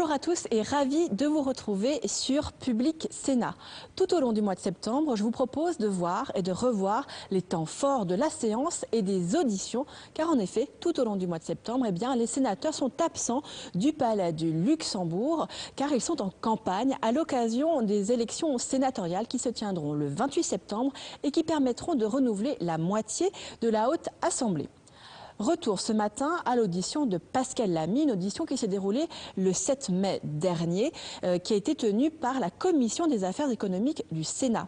Bonjour à tous et ravi de vous retrouver sur Public Sénat. Tout au long du mois de septembre, je vous propose de voir et de revoir les temps forts de la séance et des auditions, car en effet, tout au long du mois de septembre, les sénateurs sont absents du Palais du Luxembourg, car ils sont en campagne à l'occasion des élections sénatoriales qui se tiendront le 28 septembre et qui permettront de renouveler la moitié de la Haute Assemblée. Retour ce matin à l'audition de Pascal Lamy, une audition qui s'est déroulée le 7 mai dernier, qui a été tenue par la Commission des affaires économiques du Sénat.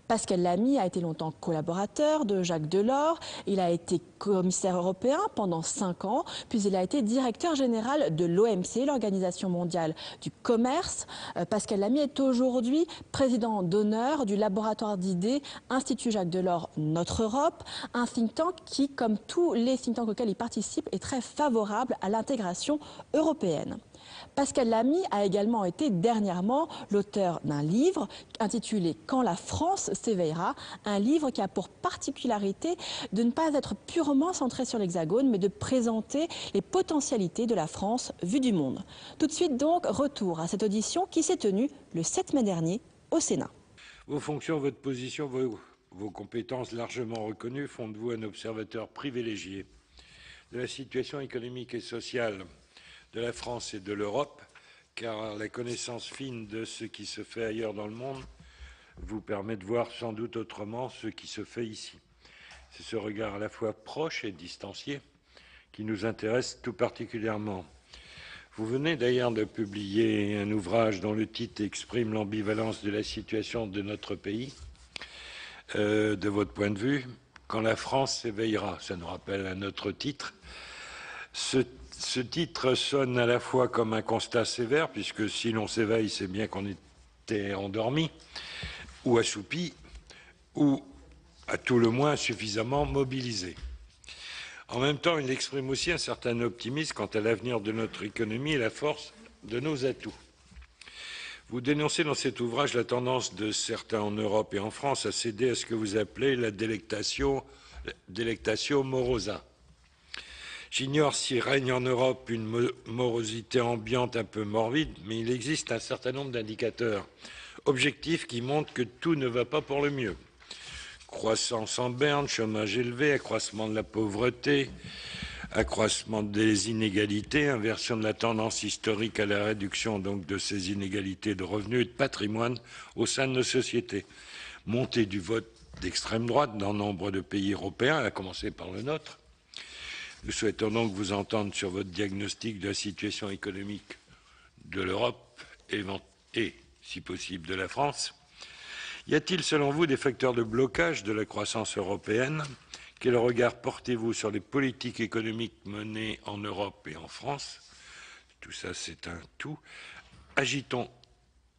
Pascal Lamy a été longtemps collaborateur de Jacques Delors. Il a été commissaire européen pendant 5 ans, puis il a été directeur général de l'OMC, l'Organisation mondiale du commerce. Pascal Lamy est aujourd'hui président d'honneur du laboratoire d'idées Institut Jacques Delors Notre Europe, un think tank qui, comme tous les think tanks auxquels il participe, est très favorable à l'intégration européenne. Pascal Lamy a également été dernièrement l'auteur d'un livre intitulé « Quand la France s'éveillera », un livre qui a pour particularité de ne pas être purement centré sur l'Hexagone, mais de présenter les potentialités de la France vue du monde. Tout de suite donc, retour à cette audition qui s'est tenue le 7 mai dernier au Sénat. Vos fonctions, votre position, vos compétences largement reconnues font de vous un observateur privilégié de la situation économique et sociale de la France et de l'Europe, car la connaissance fine de ce qui se fait ailleurs dans le monde vous permet de voir sans doute autrement ce qui se fait ici. C'est ce regard à la fois proche et distancié qui nous intéresse tout particulièrement. Vous venez d'ailleurs de publier un ouvrage dont le titre exprime l'ambivalence de la situation de notre pays. De votre point de vue, quand la France s'éveillera, ça nous rappelle un autre titre. Ce titre sonne à la fois comme un constat sévère, puisque si l'on s'éveille, c'est bien qu'on était endormi, ou assoupi, ou à tout le moins suffisamment mobilisé. En même temps, il exprime aussi un certain optimisme quant à l'avenir de notre économie et la force de nos atouts. Vous dénoncez dans cet ouvrage la tendance de certains en Europe et en France à céder à ce que vous appelez la délectatio morosa. J'ignore s'il règne en Europe une morosité ambiante un peu morbide, mais il existe un certain nombre d'indicateurs objectifs qui montrent que tout ne va pas pour le mieux. Croissance en berne, chômage élevé, accroissement de la pauvreté, accroissement des inégalités, inversion de la tendance historique à la réduction donc de ces inégalités de revenus et de patrimoine au sein de nos sociétés, montée du vote d'extrême droite dans nombre de pays européens, à commencer par le nôtre. Nous souhaitons donc vous entendre sur votre diagnostic de la situation économique de l'Europe et, si possible, de la France. Y a-t-il, selon vous, des facteurs de blocage de la croissance européenne? Quel regard portez-vous sur les politiques économiques menées en Europe et en France? Tout ça, c'est un tout. Agitons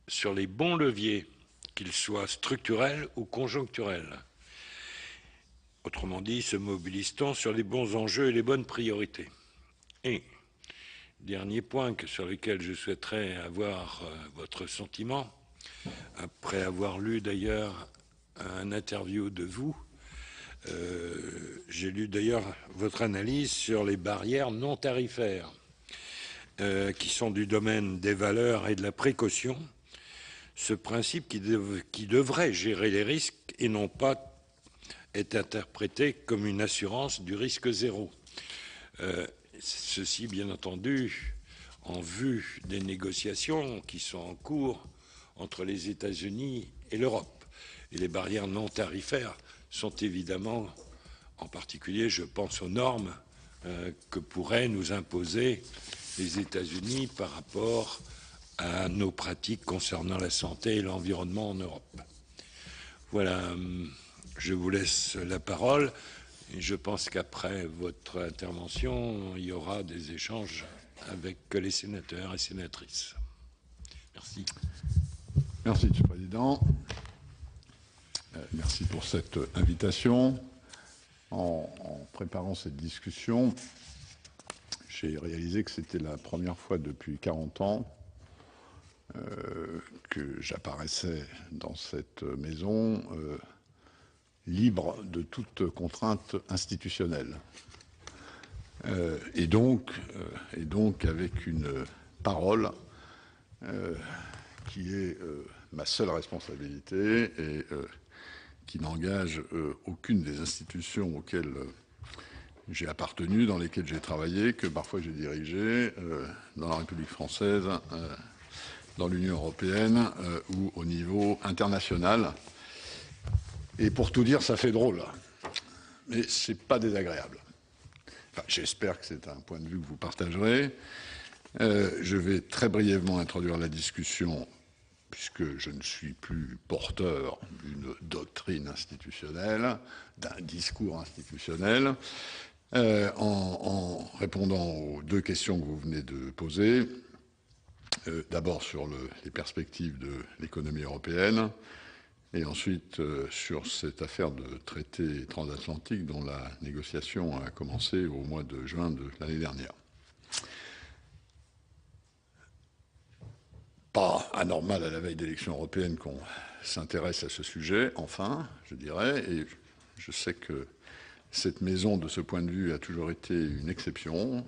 sur les bons leviers, qu'ils soient structurels ou conjoncturels. Autrement dit, se mobilise-t-on sur les bons enjeux et les bonnes priorités? Et, dernier point sur lequel je souhaiterais avoir votre sentiment, après avoir lu d'ailleurs un interview de vous, j'ai lu d'ailleurs votre analyse sur les barrières non tarifaires, qui sont du domaine des valeurs et de la précaution, ce principe qui devrait gérer les risques et non pas est interprété comme une assurance du risque zéro. Ceci, bien entendu, en vue des négociations qui sont en cours entre les États-Unis et l'Europe. Et les barrières non tarifaires sont évidemment, en particulier, je pense aux normes que pourraient nous imposer les États-Unis par rapport à nos pratiques concernant la santé et l'environnement en Europe. Voilà. Je vous laisse la parole et je pense qu'après votre intervention, il y aura des échanges avec les sénateurs et sénatrices. Merci. Merci, Monsieur le Président. Merci pour cette invitation. En préparant cette discussion, j'ai réalisé que c'était la première fois depuis 40 ans que j'apparaissais dans cette maison libre de toute contrainte institutionnelle. Et donc avec une parole qui est ma seule responsabilité et qui n'engage aucune des institutions auxquelles j'ai appartenu, dans lesquelles j'ai travaillé, que parfois j'ai dirigé, dans la République française, dans l'Union européenne ou au niveau international. Et pour tout dire, ça fait drôle, mais c'est pas désagréable. Enfin, j'espère que c'est un point de vue que vous partagerez. Je vais très brièvement introduire la discussion, puisque je ne suis plus porteur d'une doctrine institutionnelle, d'un discours institutionnel, en répondant aux deux questions que vous venez de poser. D'abord sur les perspectives de l'économie européenne, et ensuite sur cette affaire de traité transatlantique dont la négociation a commencé au mois de juin de l'année dernière. Pas anormal à la veille d'élections européennes qu'on s'intéresse à ce sujet, enfin, je dirais, et je sais que cette maison, de ce point de vue, a toujours été une exception.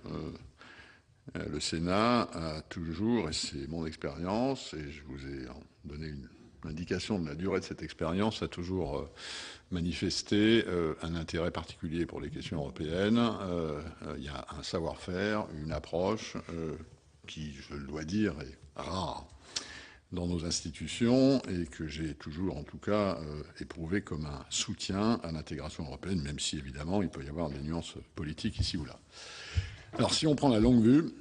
Le Sénat a toujours, et c'est mon expérience, et je vous ai donné une indication de la durée de cette expérience, a toujours manifesté un intérêt particulier pour les questions européennes. Il y a un savoir-faire, une approche qui, je le dois dire, est rare dans nos institutions et que j'ai toujours, en tout cas, éprouvé comme un soutien à l'intégration européenne, même si, évidemment, il peut y avoir des nuances politiques ici ou là. Alors, si on prend la longue vue,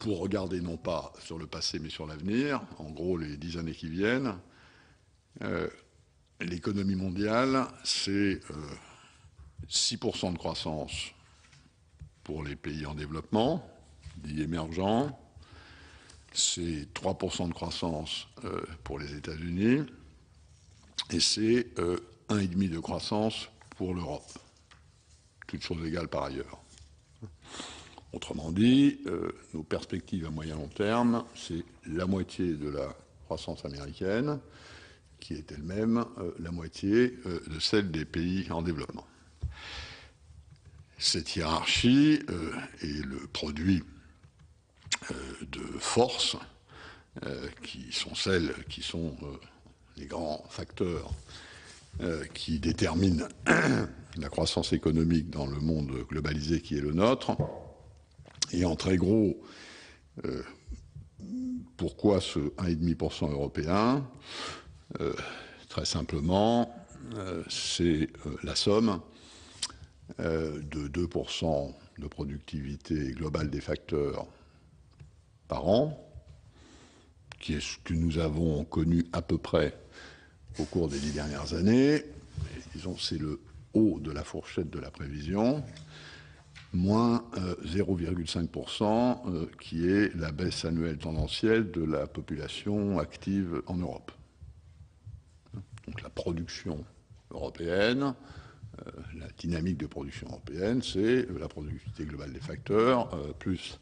pour regarder non pas sur le passé, mais sur l'avenir, en gros, les 10 années qui viennent, l'économie mondiale, c'est 6% de croissance pour les pays en développement, dits émergents, c'est 3% de croissance pour les États-Unis, et c'est 1,5% de croissance pour l'Europe, toutes choses égales par ailleurs. Autrement dit, nos perspectives à moyen long terme, c'est la moitié de la croissance américaine, qui est elle-même la moitié de celle des pays en développement. Cette hiérarchie est le produit de forces qui sont celles qui sont les grands facteurs qui déterminent la croissance économique dans le monde globalisé qui est le nôtre. Et en très gros, pourquoi ce 1,5% européen? Très simplement, c'est la somme de 2% de productivité globale des facteurs par an, qui est ce que nous avons connu à peu près au cours des 10 dernières années. Et, disons, c'est le haut de la fourchette de la prévision, moins 0,5%, qui est la baisse annuelle tendancielle de la population active en Europe. Donc la production européenne, la dynamique de production européenne, c'est la productivité globale des facteurs, plus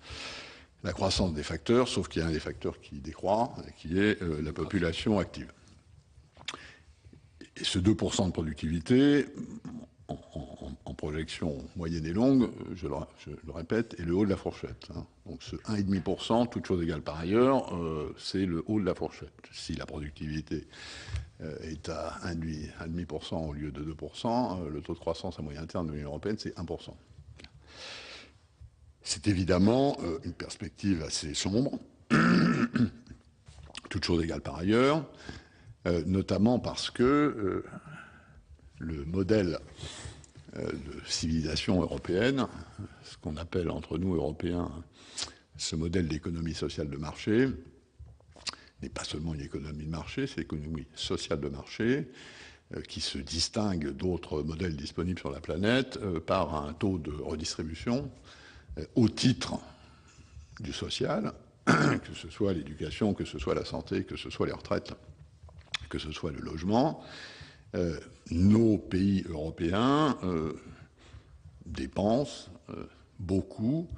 la croissance des facteurs, sauf qu'il y a un des facteurs qui décroît, qui est la population active. Et ce 2% de productivité, en projection moyenne et longue, je le répète, est le haut de la fourchette. Donc ce 1,5%, toute chose égale par ailleurs, c'est le haut de la fourchette. Si la productivité est à 1,5% au lieu de 2%, le taux de croissance à moyen terme de l'Union européenne, c'est 1%. C'est évidemment une perspective assez sombre, toute chose égale par ailleurs, notamment parce que le modèle de civilisation européenne, ce qu'on appelle entre nous Européens ce modèle d'économie sociale de marché, n'est pas seulement une économie de marché, c'est l'économie sociale de marché qui se distingue d'autres modèles disponibles sur la planète par un taux de redistribution au titre du social, que ce soit l'éducation, que ce soit la santé, que ce soit les retraites, que ce soit le logement. Nos pays européens dépensent beaucoup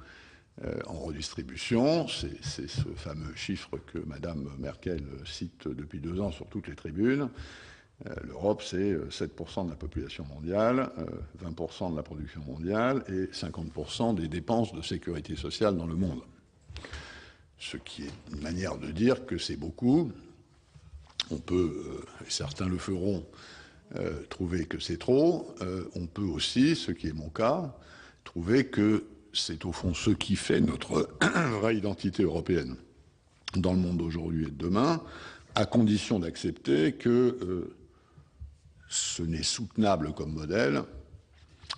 en redistribution. C'est ce fameux chiffre que Mme Merkel cite depuis 2 ans sur toutes les tribunes. L'Europe, c'est 7% de la population mondiale, 20% de la production mondiale et 50% des dépenses de sécurité sociale dans le monde. ce qui est une manière de dire que c'est beaucoup. On peut, et certains le feront, trouver que c'est trop. On peut aussi, ce qui est mon cas, trouver que c'est au fond ce qui fait notre vraie identité européenne dans le monde d'aujourd'hui et de demain, à condition d'accepter que ce n'est soutenable comme modèle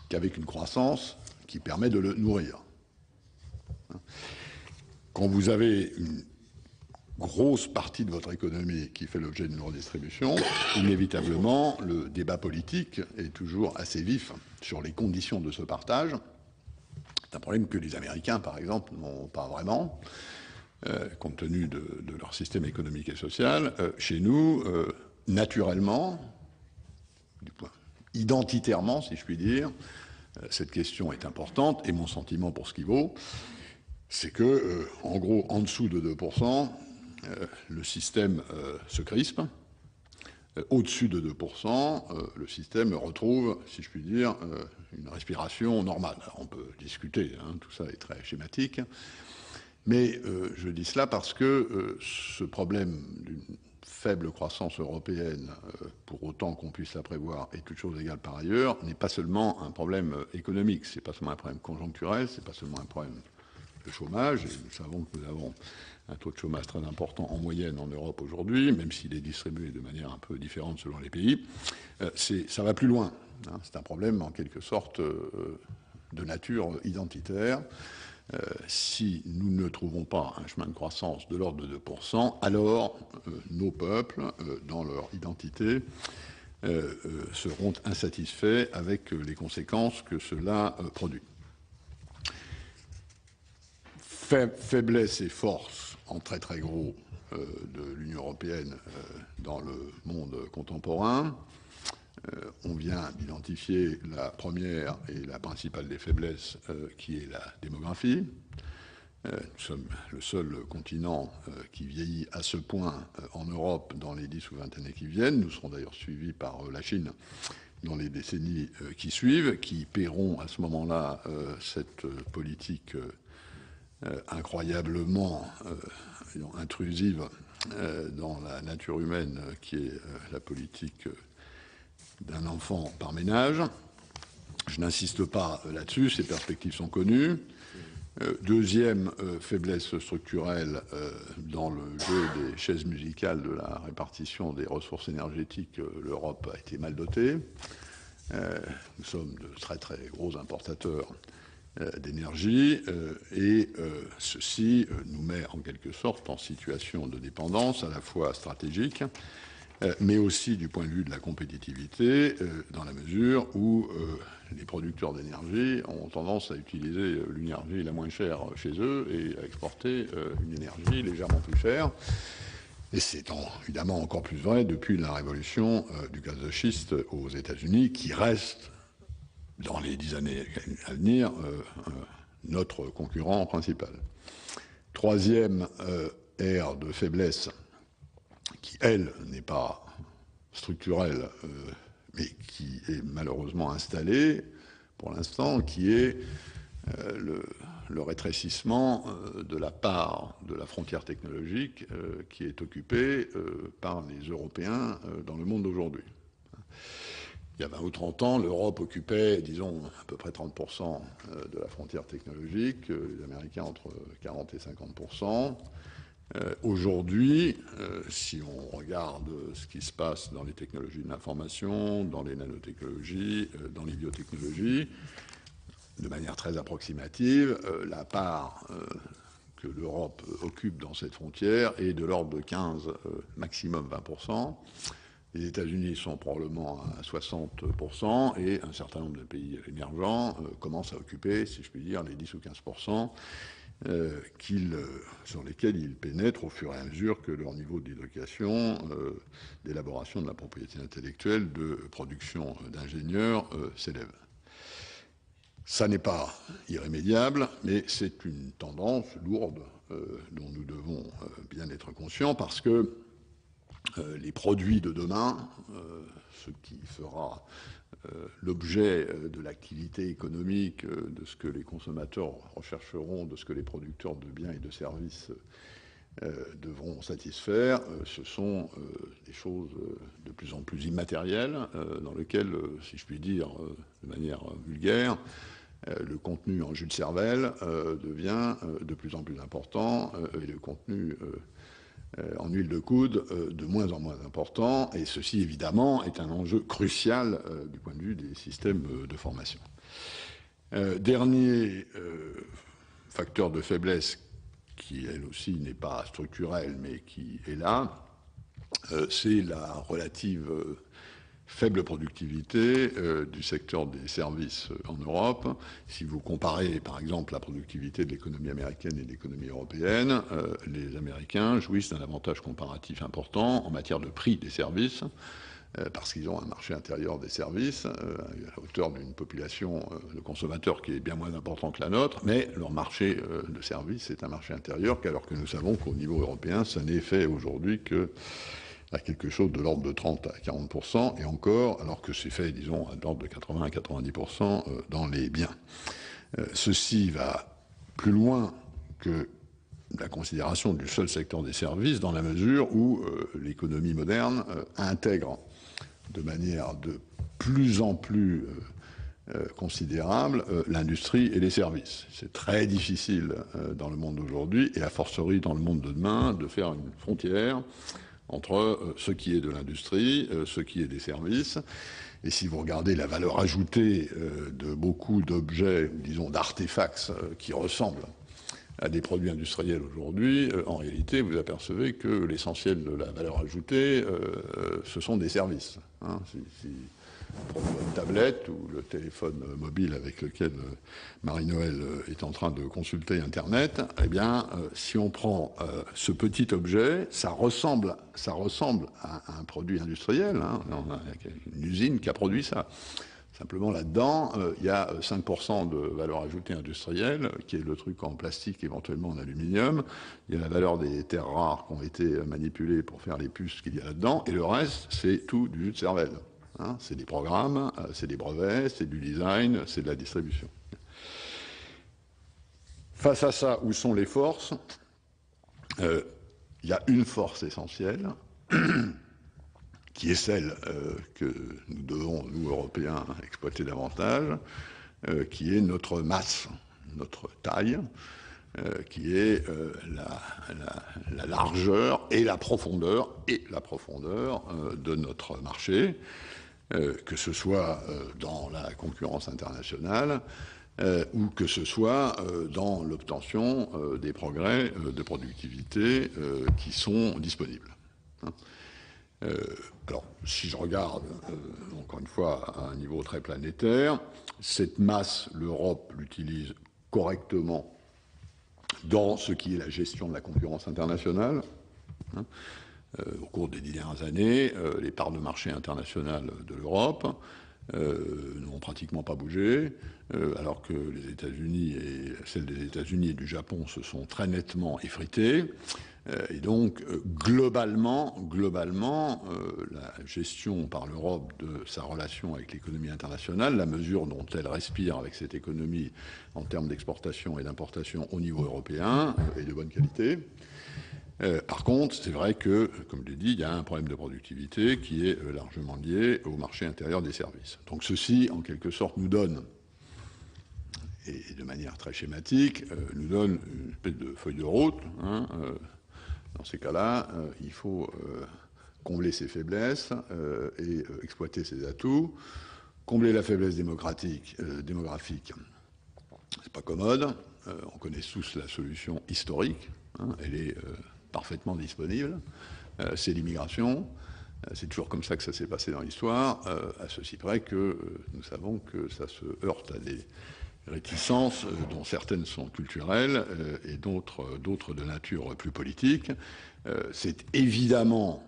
qu'avec une croissance qui permet de le nourrir. Quand vous avez une grosse partie de votre économie qui fait l'objet d'une redistribution, inévitablement, le débat politique est toujours assez vif sur les conditions de ce partage. C'est un problème que les Américains, par exemple, n'ont pas vraiment, compte tenu de leur système économique et social. Chez nous, naturellement, identitairement, si je puis dire, cette question est importante, et mon sentiment pour ce qui vaut, c'est que, en gros, en dessous de 2%, le système se crispe. Au-dessus de 2%, le système retrouve, si je puis dire, une respiration normale. Alors, on peut discuter, hein, tout ça est très schématique, mais je dis cela parce que ce problème d'une faible croissance européenne, pour autant qu'on puisse la prévoir, et toutes choses égales par ailleurs, n'est pas seulement un problème économique, c'est pas seulement un problème conjoncturel, c'est pas seulement un problème de chômage, et nous savons que nous avons un taux de chômage très important en moyenne en Europe aujourd'hui, même s'il est distribué de manière un peu différente selon les pays, ça va plus loin. Hein, c'est un problème en quelque sorte de nature identitaire. Si nous ne trouvons pas un chemin de croissance de l'ordre de 2%, alors nos peuples, dans leur identité, seront insatisfaits avec les conséquences que cela produit. Faiblesse et force en très très gros de l'Union européenne dans le monde contemporain. On vient d'identifier la première et la principale des faiblesses, qui est la démographie. Nous sommes le seul continent qui vieillit à ce point en Europe dans les 10 ou 20 années qui viennent. Nous serons d'ailleurs suivis par la Chine dans les décennies qui suivent, qui paieront à ce moment-là cette politique incroyablement intrusive dans la nature humaine, qui est la politique d'un enfant par ménage. Je n'insiste pas là-dessus, ces perspectives sont connues. Deuxième faiblesse structurelle dans le jeu des chaises musicales de la répartition des ressources énergétiques, l'Europe a été mal dotée. Nous sommes de très très gros importateurs d'énergie, et ceci nous met en quelque sorte en situation de dépendance à la fois stratégique, mais aussi du point de vue de la compétitivité, dans la mesure où les producteurs d'énergie ont tendance à utiliser l'énergie la moins chère chez eux et à exporter une énergie légèrement plus chère. Et c'est évidemment encore plus vrai depuis la révolution du gaz de schiste aux États-Unis, qui reste, dans les 10 années à venir, notre concurrent principal. Troisième ère de faiblesse, qui, elle, n'est pas structurelle, mais qui est malheureusement installée pour l'instant, qui est le rétrécissement de la part de la frontière technologique qui est occupée par les Européens dans le monde d'aujourd'hui. Il y a 20 ou 30 ans, l'Europe occupait, disons, à peu près 30% de la frontière technologique, les Américains entre 40 et 50%. Aujourd'hui, si on regarde ce qui se passe dans les technologies de l'information, dans les nanotechnologies, dans les biotechnologies, de manière très approximative, la part que l'Europe occupe dans cette frontière est de l'ordre de 15, maximum 20%. Les États-Unis sont probablement à 60%, et un certain nombre de pays émergents commencent à occuper, si je puis dire, les 10 ou 15%, sur lesquels ils pénètrent au fur et à mesure que leur niveau d'éducation, d'élaboration de la propriété intellectuelle, de production d'ingénieurs s'élève. Ça n'est pas irrémédiable, mais c'est une tendance lourde dont nous devons bien être conscients, parce que les produits de demain, ce qui fera l'objet de l'activité économique, de ce que les consommateurs rechercheront, de ce que les producteurs de biens et de services devront satisfaire, ce sont des choses de plus en plus immatérielles, dans lesquelles, si je puis dire de manière vulgaire, le contenu en jus de cervelle devient de plus en plus important et le contenu en huile de coude de moins en moins important, et ceci évidemment est un enjeu crucial du point de vue des systèmes de formation. Dernier facteur de faiblesse qui elle aussi n'est pas structurelle mais qui est là, c'est la relative faible productivité du secteur des services en Europe. Si vous comparez, par exemple, la productivité de l'économie américaine et de l'économie européenne, les Américains jouissent d'un avantage comparatif important en matière de prix des services, parce qu'ils ont un marché intérieur des services à la hauteur d'une population de consommateurs qui est bien moins important que la nôtre, mais leur marché de services est un marché intérieur, alors que nous savons qu'au niveau européen, ça n'est fait aujourd'hui que à quelque chose de l'ordre de 30 à 40%, et encore, alors que c'est fait, disons, à l'ordre de 80 à 90% dans les biens. Ceci va plus loin que la considération du seul secteur des services, dans la mesure où l'économie moderne intègre de manière de plus en plus considérable l'industrie et les services. C'est très difficile dans le monde d'aujourd'hui, et a fortiori dans le monde de demain, de faire une frontière entre ce qui est de l'industrie, ce qui est des services. Et si vous regardez la valeur ajoutée de beaucoup d'objets, disons d'artefacts qui ressemblent à des produits industriels aujourd'hui, en réalité, vous apercevez que l'essentiel de la valeur ajoutée, ce sont des services. Hein. Si vous prenez votre tablette ou le téléphone mobile avec lequel Marie-Noël est en train de consulter Internet, eh bien, si on prend ce petit objet, ça ressemble à un produit industriel. Hein. On a une usine qui a produit ça. Simplement, là-dedans, il y a 5% de valeur ajoutée industrielle, qui est le truc en plastique, éventuellement en aluminium. Il y a la valeur des terres rares qui ont été manipulées pour faire les puces qu'il y a là-dedans. Et le reste, c'est tout du jus de cervelle. Hein, c'est des programmes, c'est des brevets, c'est du design, c'est de la distribution. Face à ça, où sont les forces ? Il y a une force essentielle, qui est celle que nous devons, nous, Européens, exploiter davantage, qui est notre masse, notre taille, qui est la largeur et la profondeur de notre marché, que ce soit dans la concurrence internationale ou que ce soit dans l'obtention des progrès de productivité qui sont disponibles. Alors, si je regarde, encore une fois, à un niveau très planétaire, cette masse, l'Europe l'utilise correctement dans ce qui est la gestion de la concurrence internationale. Au cours des 10 dernières années, les parts de marché internationales de l'Europe n'ont pratiquement pas bougé, alors que les États-Unis et celles des États-Unis et du Japon se sont très nettement effritées. Et donc, globalement, la gestion par l'Europe de sa relation avec l'économie internationale, la mesure dont elle respire avec cette économie en termes d'exportation et d'importation au niveau européen, est de bonne qualité. Par contre, c'est vrai que, comme je l'ai dit, il y a un problème de productivité qui est largement lié au marché intérieur des services. Donc ceci, en quelque sorte, nous donne, et de manière très schématique, nous donne une espèce de feuille de route. Hein, dans ces cas-là, il faut combler ses faiblesses et exploiter ses atouts. Combler la faiblesse démographique, c'est pas commode. On connaît tous la solution historique. Hein, elle est parfaitement disponible. C'est l'immigration. C'est toujours comme ça que ça s'est passé dans l'histoire, à ceci près que nous savons que ça se heurte à des réticences dont certaines sont culturelles et d'autres de nature plus politique. C'est évidemment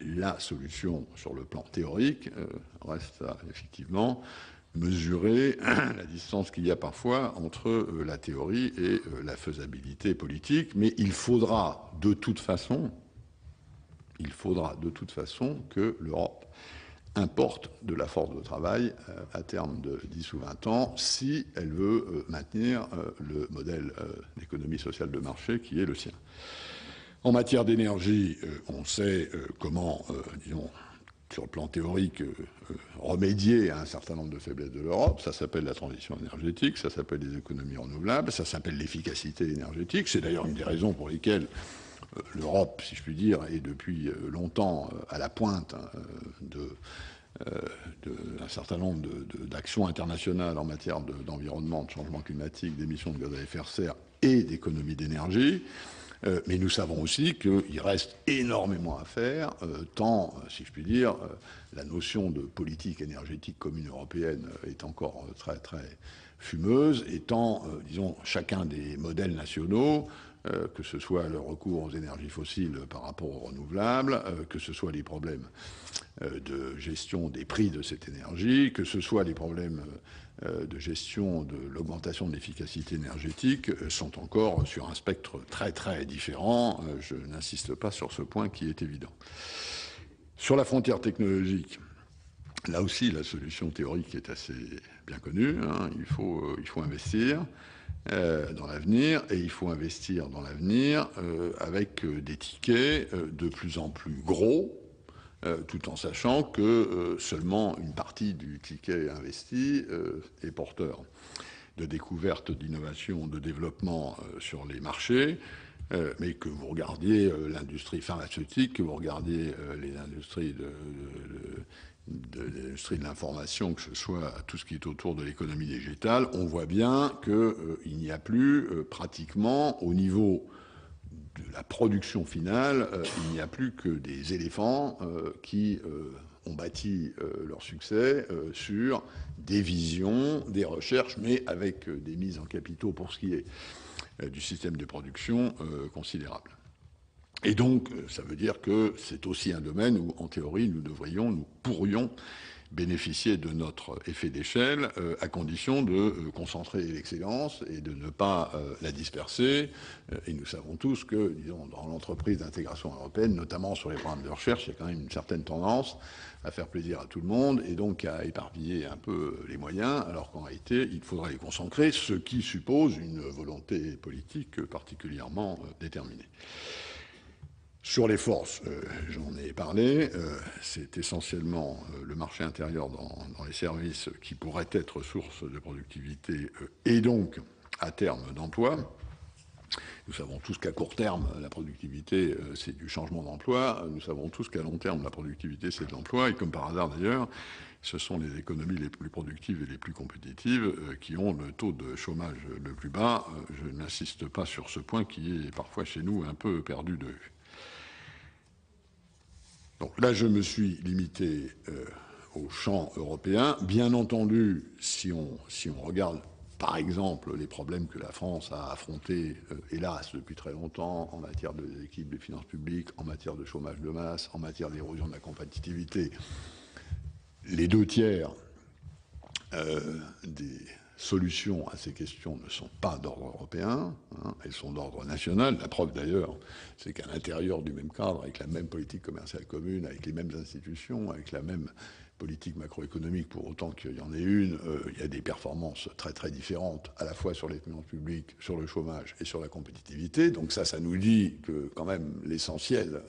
la solution sur le plan théorique. Reste à effectivement mesurer la distance qu'il y a parfois entre la théorie et la faisabilité politique. Mais il faudra de toute façon il faudra de toute façon que l'Europe importe de la force de travail à terme de 10 ou 20 ans si elle veut maintenir le modèle d'économie sociale de marché qui est le sien. En matière d'énergie, on sait comment, disons, sur le plan théorique, remédier à un certain nombre de faiblesses de l'Europe. Ça s'appelle la transition énergétique, ça s'appelle les économies renouvelables, ça s'appelle l'efficacité énergétique. C'est d'ailleurs une des raisons pour lesquelles l'Europe, si je puis dire, est depuis longtemps à la pointe d'un certain nombre d'actions internationales en matière d'environnement, de changement climatique, d'émissions de gaz à effet de serre et d'économie d'énergie. Mais nous savons aussi qu'il reste énormément à faire, tant, si je puis dire, la notion de politique énergétique commune européenne est encore très, très fumeuse, et tant, disons, chacun des modèles nationaux, que ce soit le recours aux énergies fossiles par rapport aux renouvelables, que ce soit les problèmes de gestion des prix de cette énergie, que ce soit les problèmes de gestion de l'augmentation de l'efficacité énergétique, sont encore sur un spectre très très différent. Je n'insiste pas sur ce point qui est évident. Sur la frontière technologique, là aussi la solution théorique est assez bien connue. Il faut investir dans l'avenir, et il faut investir dans l'avenir avec des tickets de plus en plus gros, tout en sachant que seulement une partie du ticket investi est porteur de découverte, d'innovation, de développement sur les marchés, mais que vous regardiez l'industrie pharmaceutique, que vous regardiez les industries de l'industrie de l'information, que ce soit tout ce qui est autour de l'économie digitale, on voit bien qu'il n'y a plus pratiquement au niveau de la production finale, il n'y a plus que des éléphants qui ont bâti leur succès sur des visions, des recherches, mais avec des mises en capitaux pour ce qui est du système de production considérable. Et donc, ça veut dire que c'est aussi un domaine où, en théorie, nous pourrions bénéficier de notre effet d'échelle à condition de concentrer l'excellence et de ne pas la disperser. Et nous savons tous que, disons, dans l'entreprise d'intégration européenne, notamment sur les programmes de recherche, il y a quand même une certaine tendance à faire plaisir à tout le monde et donc à éparpiller un peu les moyens, alors qu'en réalité, il faudrait les concentrer, ce qui suppose une volonté politique particulièrement déterminée. Sur les forces, j'en ai parlé, c'est essentiellement le marché intérieur dans les services qui pourrait être source de productivité et donc, à terme, d'emploi. Nous savons tous qu'à court terme, la productivité, c'est du changement d'emploi. Nous savons tous qu'à long terme, la productivité, c'est de l'emploi. Et comme par hasard, d'ailleurs, ce sont les économies les plus productives et les plus compétitives qui ont le taux de chômage le plus bas. Je n'insiste pas sur ce point qui est parfois chez nous un peu perdu de vue. Donc là, je me suis limité au champ européen. Bien entendu, si on regarde, par exemple, les problèmes que la France a affrontés, hélas, depuis très longtemps, en matière de l'équilibre des finances publiques, en matière de chômage de masse, en matière d'érosion de la compétitivité, les 2/3 des solutions à ces questions ne sont pas d'ordre européen, elles sont d'ordre national. La preuve d'ailleurs, c'est qu'à l'intérieur du même cadre, avec la même politique commerciale commune, avec les mêmes institutions, avec la même politique macroéconomique, pour autant qu'il y en ait une, il y a des performances très très différentes, à la fois sur les finances publiques, sur le chômage et sur la compétitivité. Donc ça nous dit que quand même l'essentiel,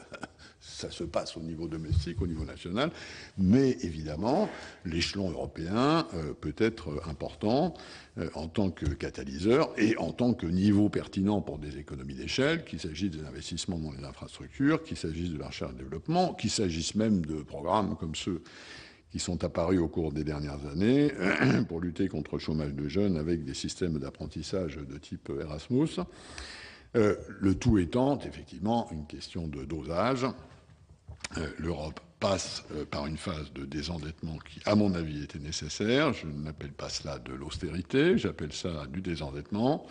ça se passe au niveau domestique, au niveau national, mais évidemment, l'échelon européen peut être important en tant que catalyseur et en tant que niveau pertinent pour des économies d'échelle, qu'il s'agisse des investissements dans les infrastructures, qu'il s'agisse de la recherche et développement, qu'il s'agisse même de programmes comme ceux qui sont apparus au cours des dernières années pour lutter contre le chômage de jeunes avec des systèmes d'apprentissage de type Erasmus. Le tout étant effectivement une question de dosage. L'Europe passe par une phase de désendettement qui, à mon avis, était nécessaire. Je n'appelle pas cela de l'austérité, j'appelle ça du désendettement.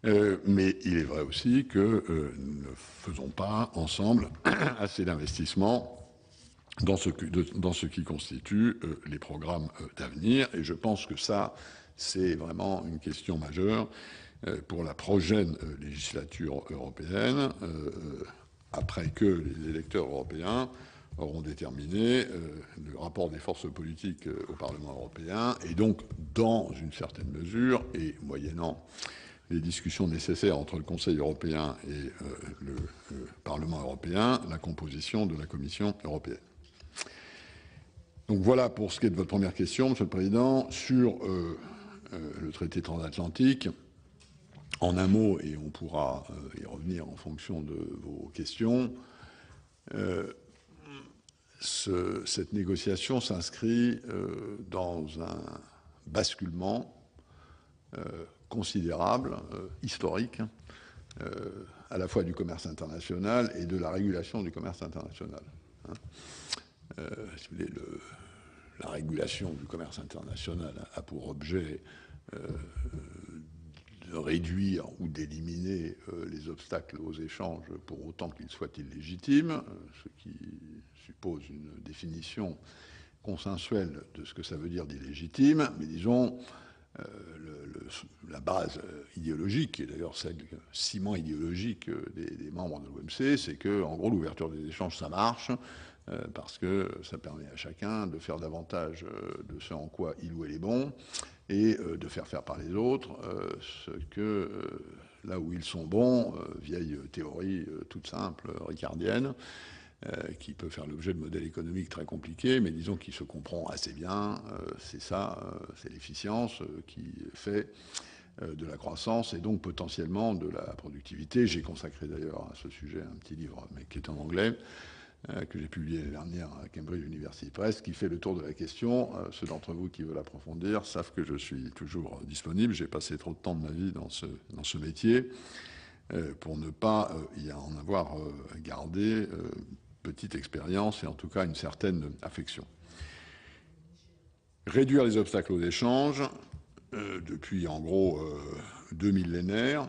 Mais il est vrai aussi que nous ne faisons pas ensemble assez d'investissements dans ce qui constitue les programmes d'avenir. Et je pense que ça, c'est vraiment une question majeure pour la prochaine législature européenne. après que les électeurs européens auront déterminé le rapport des forces politiques au Parlement européen, et donc, dans une certaine mesure, et moyennant les discussions nécessaires entre le Conseil européen et le Parlement européen, la composition de la Commission européenne. Donc voilà pour ce qui est de votre première question, Monsieur le Président. Sur le traité transatlantique, en un mot, et on pourra y revenir en fonction de vos questions, cette négociation s'inscrit dans un basculement considérable, historique, à la fois du commerce international et de la régulation du commerce international. Si vous voulez, la régulation du commerce international a pour objet de réduire ou d'éliminer les obstacles aux échanges pour autant qu'ils soient illégitimes, ce qui suppose une définition consensuelle de ce que ça veut dire d'illégitime, mais disons, la base idéologique, et d'ailleurs celle ciment idéologique des membres de l'OMC, c'est que, en gros, l'ouverture des échanges, ça marche, parce que ça permet à chacun de faire davantage de ce en quoi il ou elle est bon, et de faire par les autres ce que, là où ils sont bons, vieille théorie toute simple, ricardienne, qui peut faire l'objet de modèles économiques très compliqués, mais disons qu'il se comprend assez bien. C'est ça, c'est l'efficience qui fait de la croissance et donc potentiellement de la productivité. J'ai consacré d'ailleurs à ce sujet un petit livre, mais qui est en anglais, que j'ai publié l'année dernière à Cambridge University Press, qui fait le tour de la question. Ceux d'entre vous qui veulent approfondir savent que je suis toujours disponible. J'ai passé trop de temps de ma vie dans ce métier pour ne pas y en avoir gardé petite expérience et en tout cas une certaine affection. Réduire les obstacles aux échanges, depuis en gros 2 millénaires,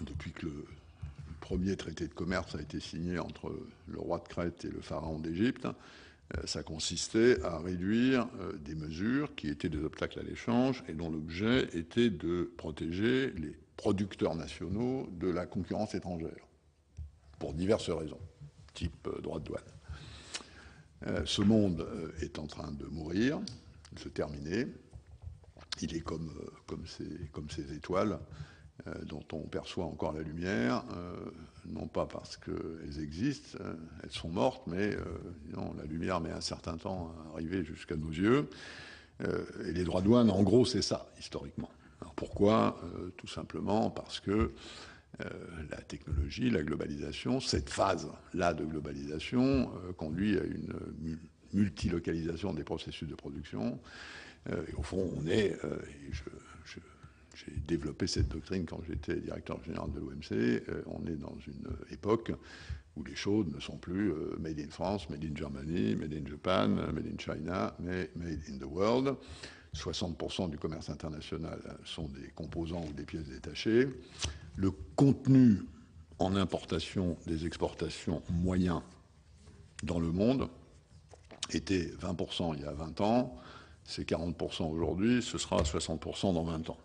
depuis que le premier traité de commerce a été signé entre le roi de Crète et le pharaon d'Égypte, ça consistait à réduire des mesures qui étaient des obstacles à l'échange et dont l'objet était de protéger les producteurs nationaux de la concurrence étrangère, pour diverses raisons, type droit de douane. Ce monde est en train de mourir, de se terminer. Il est comme ces étoiles dont on perçoit encore la lumière, non pas parce qu'elles existent, elles sont mortes, mais non, la lumière met un certain temps à arriver jusqu'à nos yeux. Et les droits de douane, en gros, c'est ça, historiquement. Alors pourquoi ? Tout simplement parce que la technologie, la globalisation, cette phase-là de globalisation conduit à une multilocalisation des processus de production. Et au fond, on est, j'ai développé cette doctrine quand j'étais directeur général de l'OMC, on est dans une époque où les choses ne sont plus made in France, made in Germany, made in Japan, made in China, mais made in the world. 60% du commerce international sont des composants ou des pièces détachées. Le contenu en importation des exportations moyens dans le monde était 20% il y a 20 ans, c'est 40% aujourd'hui, ce sera 60% dans 20 ans.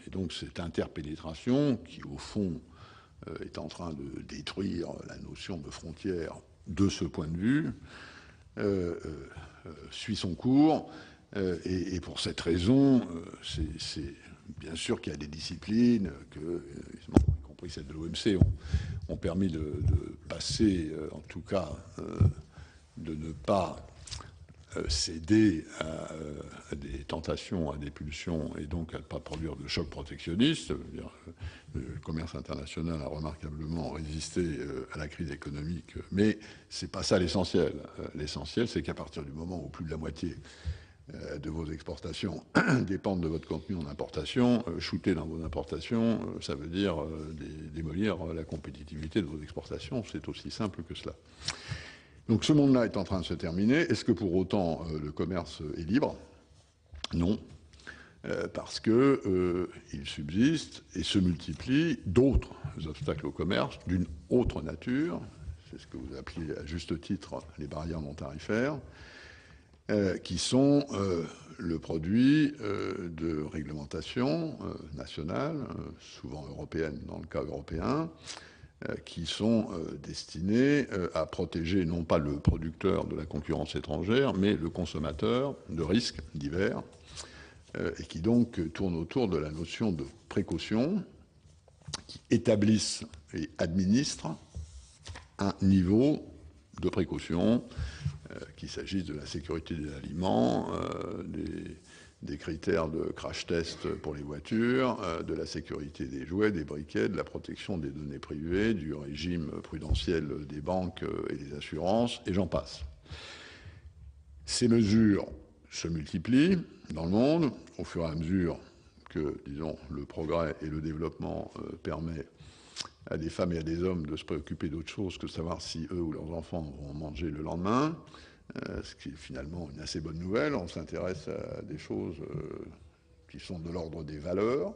Et donc cette interpénétration qui, au fond, est en train de détruire la notion de frontière de ce point de vue, suit son cours. Et pour cette raison, c'est bien sûr qu'il y a des disciplines y compris celle de l'OMC, ont permis de passer, en tout cas, de ne pas céder à des tentations, à des pulsions, et donc à ne pas produire de choc protectionniste. Le commerce international a remarquablement résisté à la crise économique, mais ce n'est pas ça l'essentiel. L'essentiel, c'est qu'à partir du moment où plus de la moitié de vos exportations dépendent de votre contenu en importation, shooter dans vos importations, ça veut dire démolir la compétitivité de vos exportations. C'est aussi simple que cela. Donc ce monde-là est en train de se terminer. Est-ce que pour autant le commerce est libre ? Non, parce qu'il subsiste et se multiplient d'autres obstacles au commerce d'une autre nature. C'est ce que vous appelez à juste titre les barrières non tarifaires, qui sont le produit de réglementations nationales, souvent européennes dans le cas européen, qui sont destinés à protéger non pas le producteur de la concurrence étrangère, mais le consommateur de risques divers, et qui donc tournent autour de la notion de précaution, qui établissent et administrent un niveau de précaution, qu'il s'agisse de la sécurité des aliments, des critères de crash test pour les voitures, de la sécurité des jouets, des briquets, de la protection des données privées, du régime prudentiel des banques et des assurances, et j'en passe. Ces mesures se multiplient dans le monde au fur et à mesure que, disons, le progrès et le développement permettent à des femmes et à des hommes de se préoccuper d'autre chose que de savoir si eux ou leurs enfants vont manger le lendemain, ce qui est finalement une assez bonne nouvelle. On s'intéresse à des choses qui sont de l'ordre des valeurs.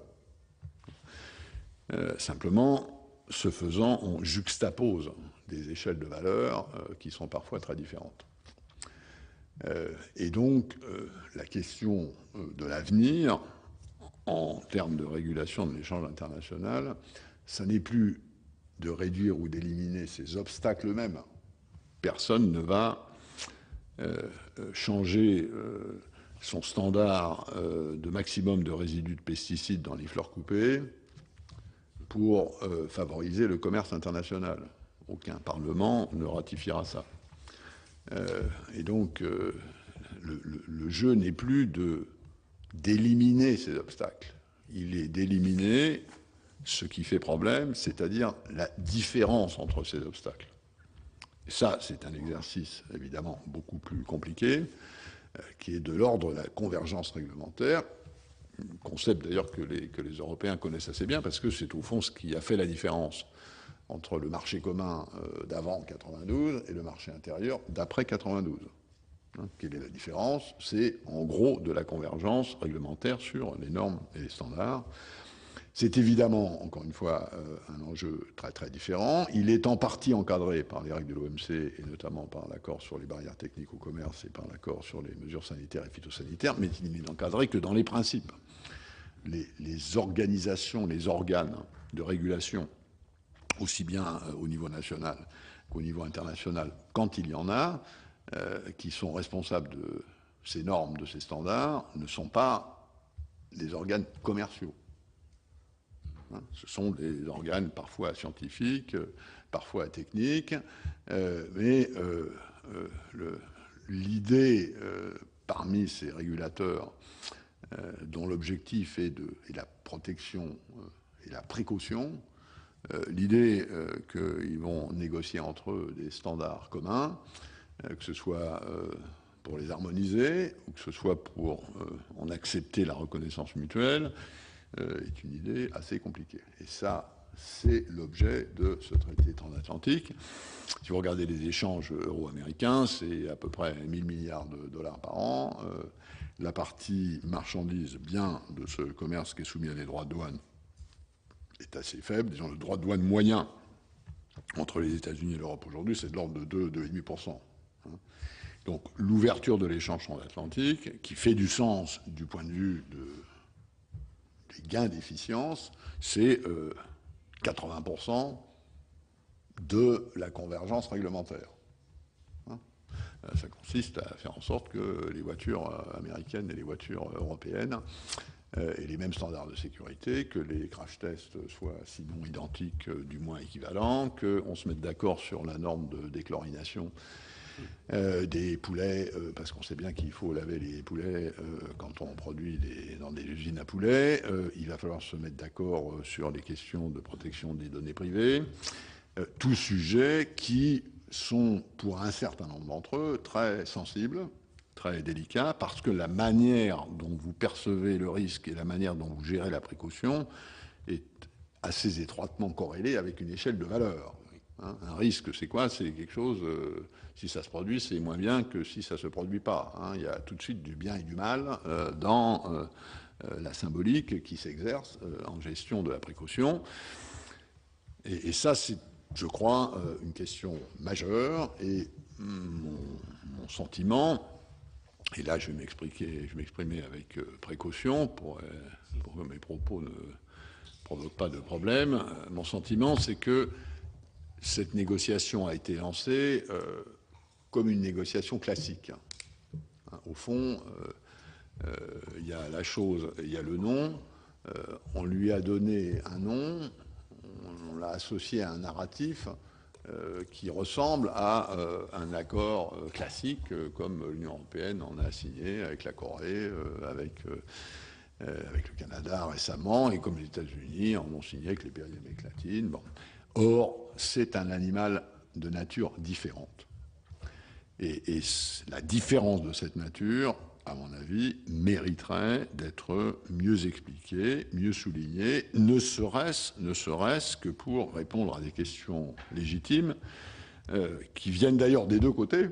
Simplement, ce faisant, on juxtapose des échelles de valeurs qui sont parfois très différentes. Et donc, la question de l'avenir, en termes de régulation de l'échange international, ça n'est plus de réduire ou d'éliminer ces obstacles eux-mêmes. Personne ne va changer son standard de maximum de résidus de pesticides dans les fleurs coupées pour favoriser le commerce international. Aucun Parlement ne ratifiera ça. Et donc, le jeu n'est plus d'éliminer ces obstacles. Il est d'éliminer ce qui fait problème, c'est-à-dire la différence entre ces obstacles. Et ça, c'est un exercice évidemment beaucoup plus compliqué, qui est de l'ordre de la convergence réglementaire, concept d'ailleurs que les Européens connaissent assez bien, parce que c'est au fond ce qui a fait la différence entre le marché commun d'avant 92 et le marché intérieur d'après 92. Quelle est la différence? C'est en gros de la convergence réglementaire sur les normes et les standards. C'est évidemment, encore une fois, un enjeu très très différent. Il est en partie encadré par les règles de l'OMC et notamment par l'accord sur les barrières techniques au commerce et par l'accord sur les mesures sanitaires et phytosanitaires, mais il n'est encadré que dans les principes. Les organisations, les organes de régulation, aussi bien au niveau national qu'au niveau international, quand il y en a, qui sont responsables de ces normes, de ces standards, ne sont pas des organes commerciaux. Ce sont des organes parfois scientifiques, parfois techniques, mais l'idée parmi ces régulateurs dont l'objectif est la protection et la précaution, l'idée qu'ils vont négocier entre eux des standards communs, que ce soit pour les harmoniser ou que ce soit pour en accepter la reconnaissance mutuelle, est une idée assez compliquée. Et ça, c'est l'objet de ce traité transatlantique. Si vous regardez les échanges euro-américains, c'est à peu près 1 000 milliards de dollars par an. La partie marchandise, bien de ce commerce qui est soumis à des droits de douane, est assez faible. Disons, le droit de douane moyen entre les États-Unis et l'Europe aujourd'hui, c'est de l'ordre de 2,5%. Donc, l'ouverture de l'échange transatlantique, qui fait du sens du point de vue des gains d'efficience, c'est 80% de la convergence réglementaire. Ça consiste à faire en sorte que les voitures américaines et les voitures européennes aient les mêmes standards de sécurité, que les crash tests soient sinon identiques, du moins équivalents, qu'on se mette d'accord sur la norme de déchlorination des poulets, parce qu'on sait bien qu'il faut laver les poulets quand on produit dans des usines à poulets. Il va falloir se mettre d'accord sur les questions de protection des données privées. Tous sujets qui sont, pour un certain nombre d'entre eux, très sensibles, très délicats, parce que la manière dont vous percevez le risque et la manière dont vous gérez la précaution est assez étroitement corrélée avec une échelle de valeur. Un risque, c'est quoi? C'est quelque chose, si ça se produit, c'est moins bien que si ça ne se produit pas. Il y a tout de suite du bien et du mal dans la symbolique qui s'exerce en gestion de la précaution. Et ça, c'est, je crois, une question majeure. Et mon sentiment, et là je vais m'exprimer avec précaution pour que mes propos ne provoquent pas de problème, mon sentiment, c'est que cette négociation a été lancée comme une négociation classique. Au fond, il y a la chose et il y a le nom. On lui a donné un nom, on l'a associé à un narratif qui ressemble à un accord classique, comme l'Union européenne en a signé avec la Corée, avec le Canada récemment, et comme les États-Unis en ont signé avec les pays d'Amérique latine. Bon. Or, c'est un animal de nature différente. Et la différence de cette nature, à mon avis, mériterait d'être mieux expliquée, mieux soulignée, ne serait-ce que pour répondre à des questions légitimes, qui viennent d'ailleurs des deux côtés,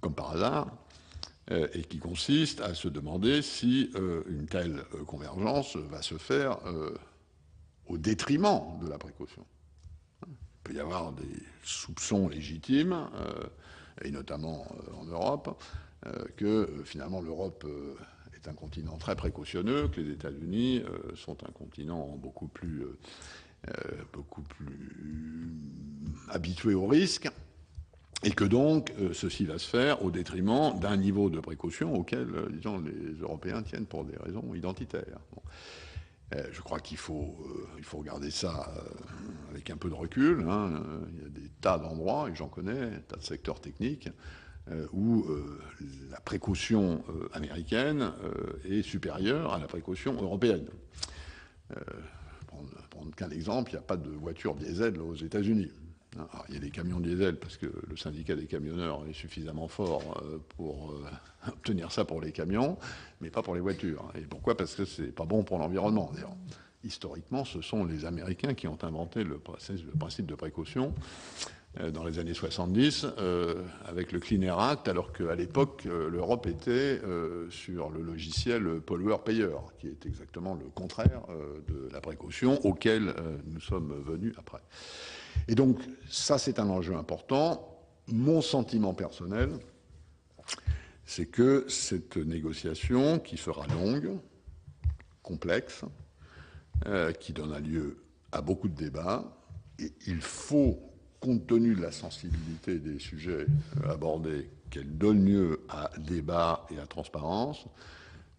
comme par hasard, et qui consistent à se demander si une telle convergence va se faire au détriment de la précaution. Il peut y avoir des soupçons légitimes, et notamment en Europe, que finalement l'Europe est un continent très précautionneux, que les États-Unis sont un continent beaucoup plus habitué au risque, et que donc ceci va se faire au détriment d'un niveau de précaution auquel, disons, les Européens tiennent pour des raisons identitaires. Bon. Je crois qu'il faut regarder ça avec un peu de recul. Hein. Il y a des tas d'endroits, et j'en connais, des tas de secteurs techniques, où la précaution américaine est supérieure à la précaution européenne. Prendre qu'un exemple, il n'y a pas de voiture diesel aux États-Unis. Alors, il y a des camions diesel parce que le syndicat des camionneurs est suffisamment fort pour obtenir ça pour les camions, mais pas pour les voitures. Et pourquoi? Parce que c'est pas bon pour l'environnement. D'ailleurs, historiquement, ce sont les Américains qui ont inventé le principe de précaution dans les années 70 avec le Clean Air Act, alors qu'à l'époque, l'Europe était sur le logiciel pollueur-payeur, qui est exactement le contraire de la précaution auquel nous sommes venus après. Et donc, ça, c'est un enjeu important. Mon sentiment personnel, c'est que cette négociation, qui sera longue, complexe, qui donnera lieu à beaucoup de débats, et il faut, compte tenu de la sensibilité des sujets abordés, qu'elle donne lieu à débat et à transparence.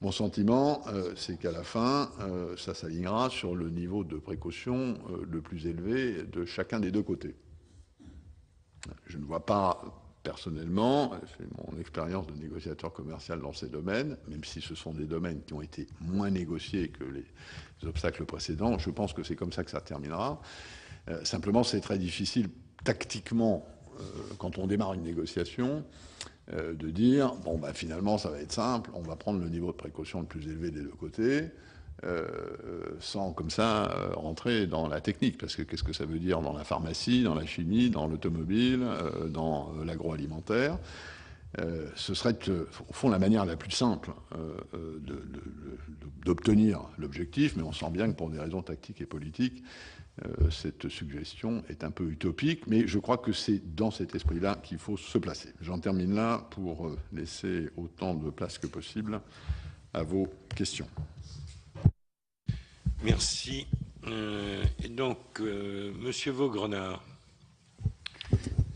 Mon sentiment, c'est qu'à la fin, ça s'alignera sur le niveau de précaution le plus élevé de chacun des deux côtés. Je ne vois pas, personnellement, c'est mon expérience de négociateur commercial dans ces domaines, même si ce sont des domaines qui ont été moins négociés que les obstacles précédents, je pense que c'est comme ça que ça terminera. Simplement, c'est très difficile tactiquement, quand on démarre une négociation, de dire, bon, bah, finalement, ça va être simple, on va prendre le niveau de précaution le plus élevé des deux côtés, sans, comme ça, rentrer dans la technique. Parce que qu'est-ce que ça veut dire dans la pharmacie, dans la chimie, dans l'automobile, dans l'agroalimentaire? Ce serait, au fond, la manière la plus simple d'obtenir l'objectif, mais on sent bien que pour des raisons tactiques et politiques, cette suggestion est un peu utopique, mais je crois que c'est dans cet esprit-là qu'il faut se placer. J'en termine là pour laisser autant de place que possible à vos questions. Merci. Et donc, Monsieur Vaugrenard.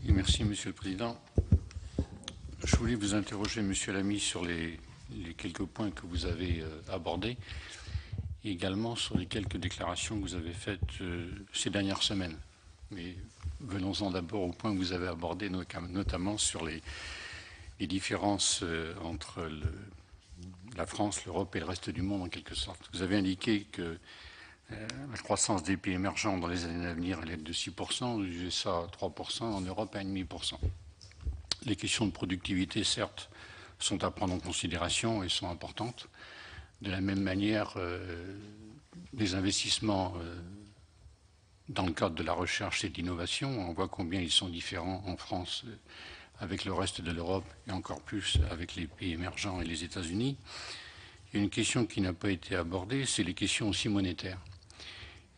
Et merci, Monsieur le Président. Je voulais vous interroger, Monsieur Lamy, sur les quelques points que vous avez abordés, et également sur les quelques déclarations que vous avez faites ces dernières semaines. Mais venons-en d'abord au point que vous avez abordé, notamment sur les différences entre la France, l'Europe et le reste du monde, en quelque sorte. Vous avez indiqué que la croissance des pays émergents dans les années à venir allait être de 6%, aux USA 3%, en Europe 1,5%. Les questions de productivité, certes, sont à prendre en considération et sont importantes. De la même manière, les investissements dans le cadre de la recherche et de l'innovation, on voit combien ils sont différents en France avec le reste de l'Europe et encore plus avec les pays émergents et les États-Unis. Il y a une question qui n'a pas été abordée, c'est les questions aussi monétaires.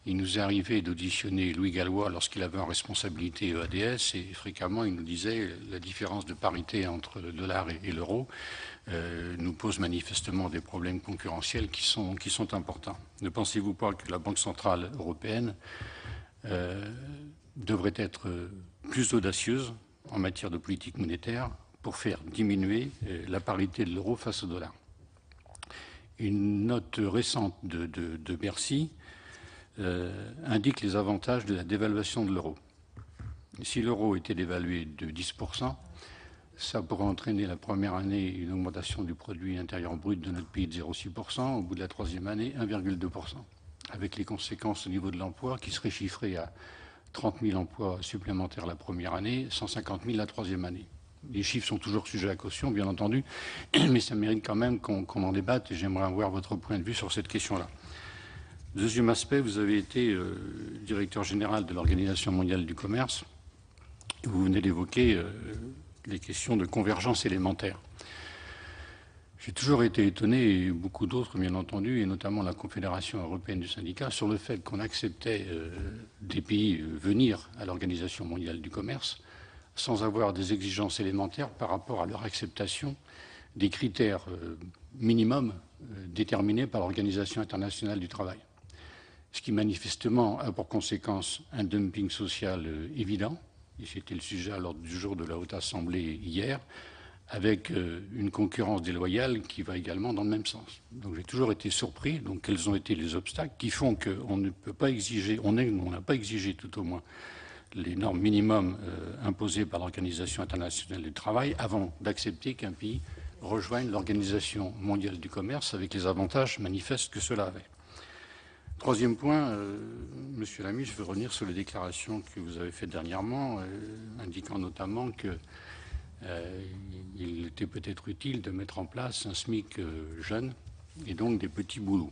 Il nous est arrivé d'auditionner Louis Gallois lorsqu'il avait en responsabilité EADS et fréquemment il nous disait la différence de parité entre le dollar et l'euro nous pose manifestement des problèmes concurrentiels qui sont importants. Ne pensez-vous pas que la Banque centrale européenne devrait être plus audacieuse en matière de politique monétaire pour faire diminuer la parité de l'euro face au dollar. Une note récente de Bercy indique les avantages de la dévaluation de l'euro. Si l'euro était dévalué de 10%, ça pourrait entraîner la première année une augmentation du produit intérieur brut de notre pays de 0,6%, au bout de la troisième année 1,2%, avec les conséquences au niveau de l'emploi qui seraient chiffrées à 30 000 emplois supplémentaires la première année, 150 000 la troisième année. Les chiffres sont toujours sujets à caution, bien entendu, mais ça mérite quand même qu'on en débatte et j'aimerais avoir votre point de vue sur cette question-là. Deuxième aspect, vous avez été directeur général de l'Organisation mondiale du commerce. Vous venez d'évoquer les questions de convergence élémentaire. J'ai toujours été étonné, et beaucoup d'autres bien entendu, et notamment la Confédération européenne du syndicat, sur le fait qu'on acceptait des pays venir à l'Organisation mondiale du commerce sans avoir des exigences élémentaires par rapport à leur acceptation des critères minimums déterminés par l'Organisation internationale du travail. Ce qui manifestement a pour conséquence un dumping social évident, et c'était le sujet à l'ordre du jour de la Haute Assemblée hier, avec une concurrence déloyale qui va également dans le même sens. Donc j'ai toujours été surpris. Donc quels ont été les obstacles qui font qu'on ne peut pas exiger, on n'a pas exigé tout au moins les normes minimums imposées par l'Organisation internationale du travail avant d'accepter qu'un pays rejoigne l'Organisation mondiale du commerce avec les avantages manifestes que cela avait. Troisième point, Monsieur Lamy, je veux revenir sur les déclarations que vous avez faites dernièrement, indiquant notamment qu'il était peut-être utile de mettre en place un SMIC jeune et donc des petits boulots.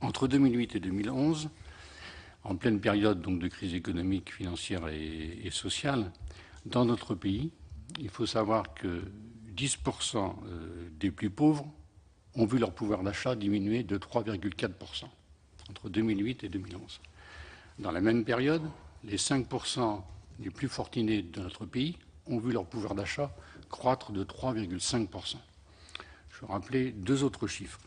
Entre 2008 et 2011, en pleine période donc de crise économique, financière et sociale, dans notre pays, il faut savoir que 10% des plus pauvres ont vu leur pouvoir d'achat diminuer de 3,4% entre 2008 et 2011. Dans la même période, les 5% les plus fortunés de notre pays ont vu leur pouvoir d'achat croître de 3,5%. Je vais rappeler deux autres chiffres.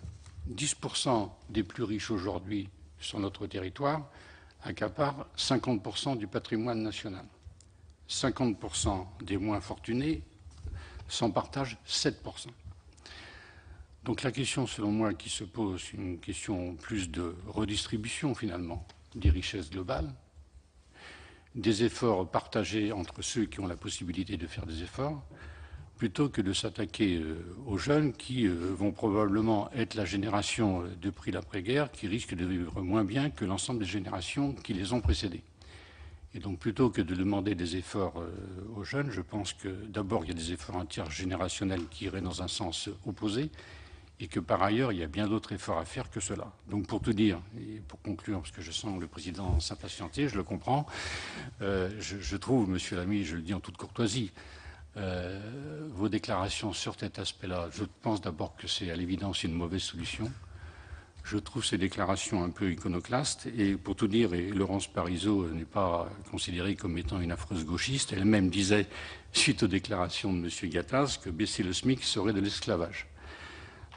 10% des plus riches aujourd'hui sur notre territoire accaparent 50% du patrimoine national. 50% des moins fortunés s'en partagent 7%. Donc la question, selon moi, qui se pose, c'est une question plus de redistribution, finalement, des richesses globales, des efforts partagés entre ceux qui ont la possibilité de faire des efforts, plutôt que de s'attaquer aux jeunes qui vont probablement être la génération de prix l'après-guerre qui risque de vivre moins bien que l'ensemble des générations qui les ont précédées. Et donc plutôt que de demander des efforts aux jeunes, je pense que d'abord il y a des efforts intergénérationnels qui iraient dans un sens opposé, et que par ailleurs, il y a bien d'autres efforts à faire que cela. Donc pour tout dire, et pour conclure, parce que je sens le président s'impatienter, je le comprends, je trouve, Monsieur Lamy, je le dis en toute courtoisie, vos déclarations sur cet aspect-là, je pense d'abord que c'est à l'évidence une mauvaise solution. Je trouve ces déclarations un peu iconoclastes, et pour tout dire, et Laurence Parisot n'est pas considérée comme étant une affreuse gauchiste, elle-même disait, suite aux déclarations de M. Gattaz, que baisser le SMIC serait de l'esclavage.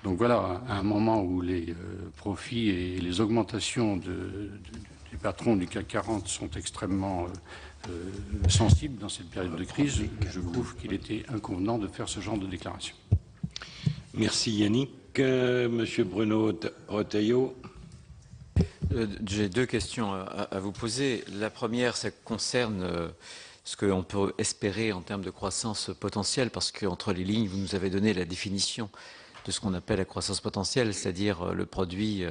Donc voilà, à un moment où les profits et les augmentations des patrons du CAC 40 sont extrêmement sensibles dans cette période de crise, je trouve qu'il était inconvenant de faire ce genre de déclaration. Merci Yannick. Monsieur Bruno Retailleau. J'ai deux questions à vous poser. La première, ça concerne ce qu'on peut espérer en termes de croissance potentielle, parce qu'entre les lignes, vous nous avez donné la définition de ce qu'on appelle la croissance potentielle, c'est-à-dire le produit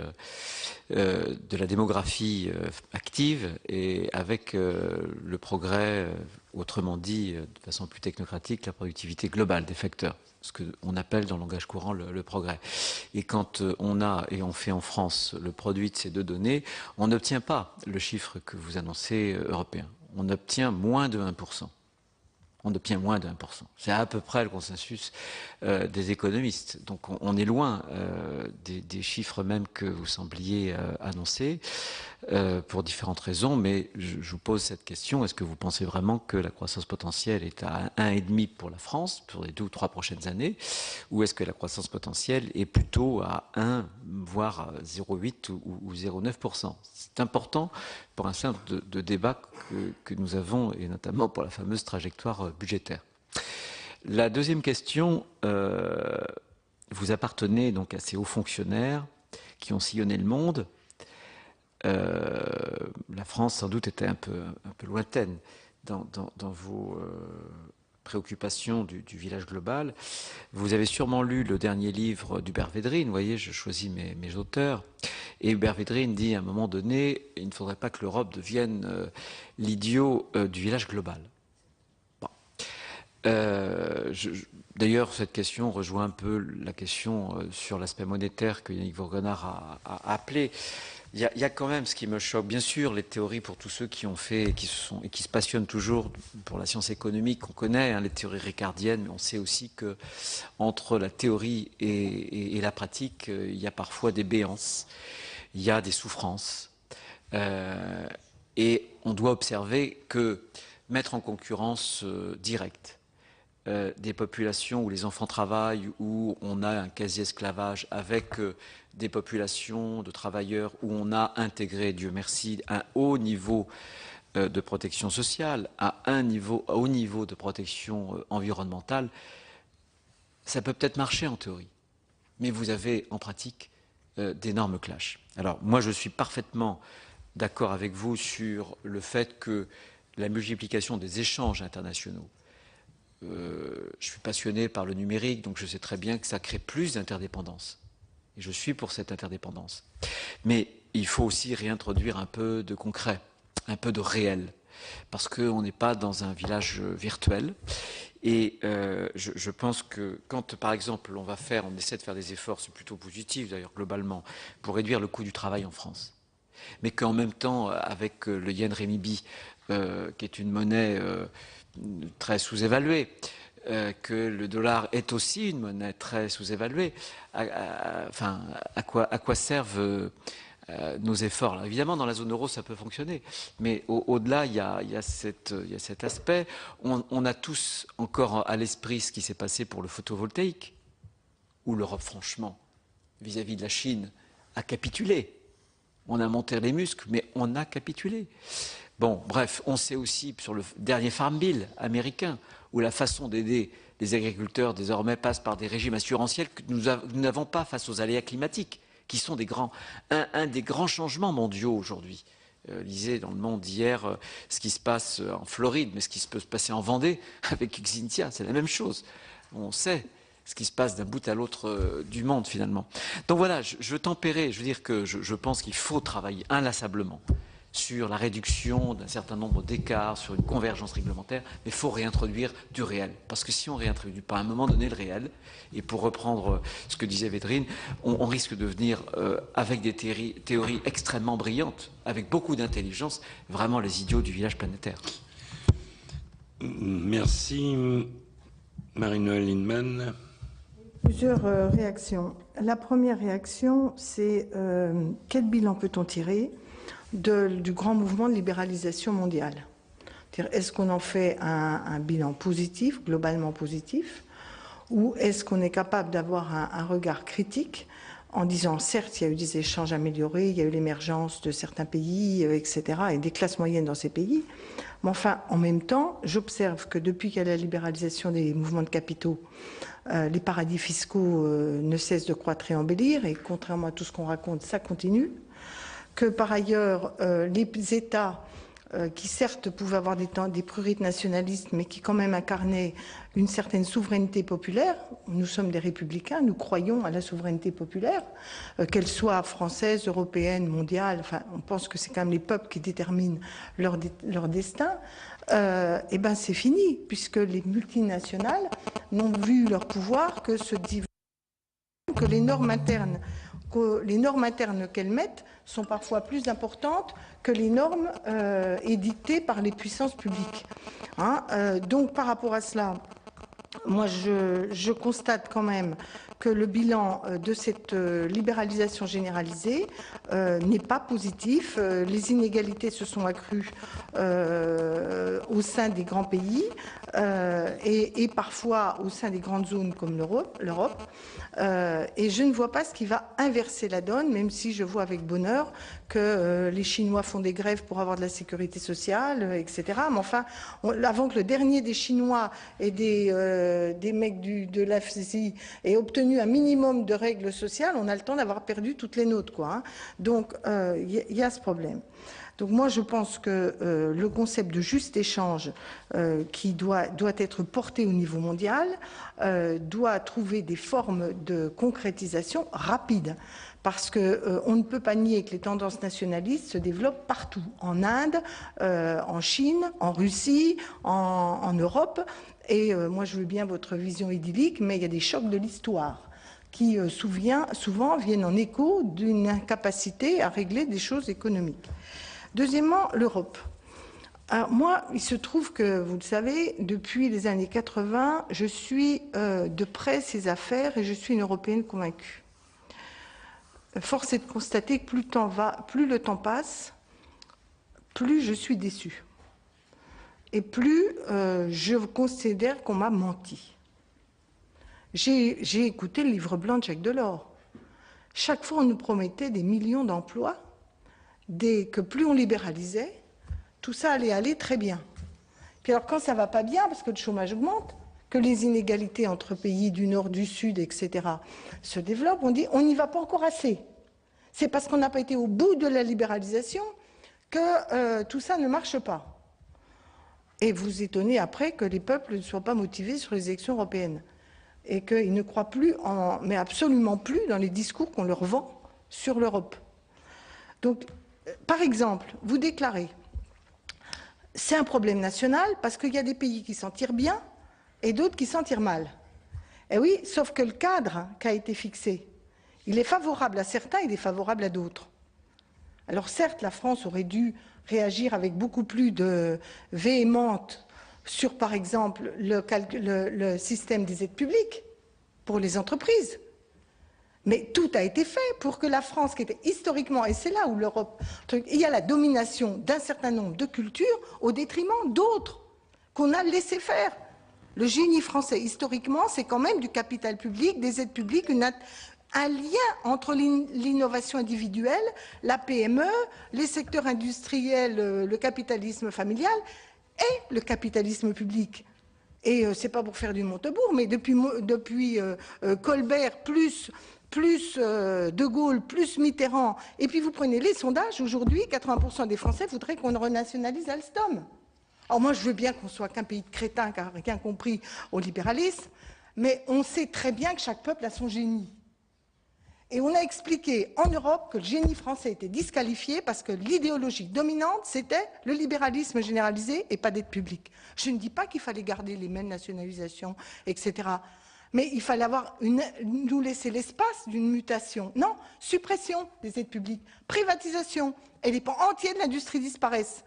de la démographie active et avec le progrès, autrement dit, de façon plus technocratique, la productivité globale des facteurs, ce qu'on appelle dans le langage courant le progrès. Et quand on a, et on fait en France, le produit de ces deux données, on n'obtient pas le chiffre que vous annoncez européen. On obtient moins de 1%. On obtient moins de 1%. C'est à peu près le consensus des économistes. Donc on est loin des chiffres même que vous sembliez annoncer pour différentes raisons, mais je vous pose cette question. Est-ce que vous pensez vraiment que la croissance potentielle est à 1,5 pour la France pour les 2 ou 3 prochaines années, ou est-ce que la croissance potentielle est plutôt à 1, voire 0,8 ou 0,9%? C'est important pour un certain nombre de débats que nous avons, et notamment pour la fameuse trajectoire budgétaire. La deuxième question, vous appartenez donc à ces hauts fonctionnaires qui ont sillonné le monde. La France, sans doute, était un peu lointaine dans vos préoccupations du village global. Vous avez sûrement lu le dernier livre d'Hubert Védrine. Vous voyez, je choisis mes auteurs. Et Hubert Védrine dit à un moment donné, il ne faudrait pas que l'Europe devienne l'idiot du village global. Bon. D'ailleurs, cette question rejoint un peu la question sur l'aspect monétaire que Yannick Vaugrenard a appelé. Il y a quand même ce qui me choque, bien sûr, les théories pour tous ceux qui ont fait et qui se passionnent toujours pour la science économique, on connaît hein, les théories ricardiennes, mais on sait aussi que entre la théorie et la pratique, il y a parfois des béances, il y a des souffrances, et on doit observer que mettre en concurrence directe des populations où les enfants travaillent, où on a un quasi-esclavage, avec des populations de travailleurs où on a intégré, Dieu merci, un haut niveau de protection sociale, à un haut niveau de protection environnementale, ça peut peut-être marcher en théorie, mais vous avez en pratique d'énormes clashs. Alors moi je suis parfaitement d'accord avec vous sur le fait que la multiplication des échanges internationaux, je suis passionné par le numérique, donc je sais très bien que ça crée plus d'interdépendance. Et je suis pour cette interdépendance. Mais il faut aussi réintroduire un peu de concret, un peu de réel, parce qu'on n'est pas dans un village virtuel. Et je pense que quand, par exemple, on essaie de faire des efforts, c'est plutôt positif d'ailleurs globalement, pour réduire le coût du travail en France, mais qu'en même temps, avec le yen renminbi, qui est une monnaie très sous-évaluée, que le dollar est aussi une monnaie très sous-évaluée, à quoi servent nos efforts là. Évidemment, dans la zone euro, ça peut fonctionner, mais au-delà, il y a cet aspect. On a tous encore à l'esprit ce qui s'est passé pour le photovoltaïque, où l'Europe, franchement, vis-à-vis de la Chine, a capitulé. On a monté les muscles, mais on a capitulé. Bon, bref, on sait aussi sur le dernier Farm Bill américain, où la façon d'aider les agriculteurs désormais passe par des régimes assurantiels que nous n'avons pas face aux aléas climatiques, qui sont un des grands changements mondiaux aujourd'hui. Lisez dans le Monde d'hier ce qui se passe en Floride, mais ce qui peut se passer en Vendée avec Xynthia, c'est la même chose. On sait ce qui se passe d'un bout à l'autre du monde finalement. Donc voilà, je veux tempérer, je veux dire que je pense qu'il faut travailler inlassablement sur la réduction d'un certain nombre d'écarts, sur une convergence réglementaire, mais il faut réintroduire du réel. Parce que si on ne réintroduit pas à un moment donné le réel, et pour reprendre ce que disait Védrine, on risque de venir, avec des théories extrêmement brillantes, avec beaucoup d'intelligence, vraiment les idiots du village planétaire. Merci. Marie-Noëlle Lienemann. Plusieurs réactions. La première réaction, c'est quel bilan peut-on tirer du grand mouvement de libéralisation mondiale? Est-ce qu'on en fait un bilan positif, globalement positif, ou est-ce qu'on est capable d'avoir un regard critique en disant, certes, il y a eu des échanges améliorés, il y a eu l'émergence de certains pays, etc., et des classes moyennes dans ces pays, mais enfin, en même temps, j'observe que depuis qu'il y a la libéralisation des mouvements de capitaux, les paradis fiscaux ne cessent de croître et embellir, et contrairement à tout ce qu'on raconte, ça continue. Que par ailleurs, les États qui certes pouvaient avoir des prurites nationalistes, mais qui quand même incarnaient une certaine souveraineté populaire, nous sommes des républicains, nous croyons à la souveraineté populaire, qu'elle soit française, européenne, mondiale, enfin on pense que c'est quand même les peuples qui déterminent leur destin, et ben c'est fini, puisque les multinationales n'ont vu leur pouvoir que se diviser, que les normes internes qu'elles mettent sont parfois plus importantes que les normes édictées par les puissances publiques. Donc par rapport à cela, moi je constate quand même que le bilan de cette libéralisation généralisée n'est pas positif. Les inégalités se sont accrues au sein des grands pays. et parfois au sein des grandes zones comme l'Europe. Et je ne vois pas ce qui va inverser la donne, même si je vois avec bonheur que les Chinois font des grèves pour avoir de la sécurité sociale, etc. Mais enfin, avant que le dernier des Chinois et des mecs de l'AFCI ait obtenu un minimum de règles sociales, on a le temps d'avoir perdu toutes les nôtres, quoi, hein. Donc, il y a ce problème. Donc moi, je pense que le concept de juste échange qui doit être porté au niveau mondial doit trouver des formes de concrétisation rapides. Parce qu'on ne peut pas nier que les tendances nationalistes se développent partout, en Inde, en Chine, en Russie, en Europe. Et moi, je veux bien votre vision idyllique, mais il y a des chocs de l'histoire qui souvent viennent en écho d'une incapacité à régler des choses économiques. Deuxièmement, l'Europe. Alors moi, il se trouve que, vous le savez, depuis les années 80, je suis de près ces affaires et je suis une Européenne convaincue. Force est de constater que plus le temps passe, plus je suis déçue. Et plus je considère qu'on m'a menti. J'ai écouté le livre blanc de Jacques Delors. Chaque fois, on nous promettait des millions d'emplois, que plus on libéralisait, tout ça allait aller très bien. Puis alors quand ça ne va pas bien, parce que le chômage augmente, que les inégalités entre pays du Nord, du Sud, etc. se développent, on dit on n'y va pas encore assez. C'est parce qu'on n'a pas été au bout de la libéralisation que tout ça ne marche pas. Et vous étonnez après que les peuples ne soient pas motivés sur les élections européennes et qu'ils ne croient plus, mais absolument plus, dans les discours qu'on leur vend sur l'Europe. Donc, par exemple, vous déclarez, c'est un problème national parce qu'il y a des pays qui s'en tirent bien et d'autres qui s'en tirent mal. Et oui, sauf que le cadre qui a été fixé, il est favorable à certains et défavorable à d'autres. Alors certes, la France aurait dû réagir avec beaucoup plus de véhémence sur, par exemple, le système des aides publiques pour les entreprises. Mais tout a été fait pour que la France, qui était historiquement, et c'est là où l'Europe, il y a la domination d'un certain nombre de cultures au détriment d'autres, qu'on a laissé faire. Le génie français, historiquement, c'est quand même du capital public, des aides publiques, un lien entre l'innovation individuelle, la PME, les secteurs industriels, le capitalisme familial et le capitalisme public. Et c'est pas pour faire du Montebourg, mais depuis Colbert plus De Gaulle, plus Mitterrand, et puis vous prenez les sondages, aujourd'hui, 80% des Français voudraient qu'on renationalise Alstom. Alors moi, je veux bien qu'on soit qu'un pays de crétins qui n'a rien compris au libéralisme, mais on sait très bien que chaque peuple a son génie. Et on a expliqué en Europe que le génie français était disqualifié parce que l'idéologie dominante, c'était le libéralisme généralisé et pas d'aide publique. Je ne dis pas qu'il fallait garder les mêmes nationalisations, etc., mais il fallait nous laisser l'espace d'une mutation. Non, suppression des aides publiques, privatisation, et les pans entiers de l'industrie disparaissent.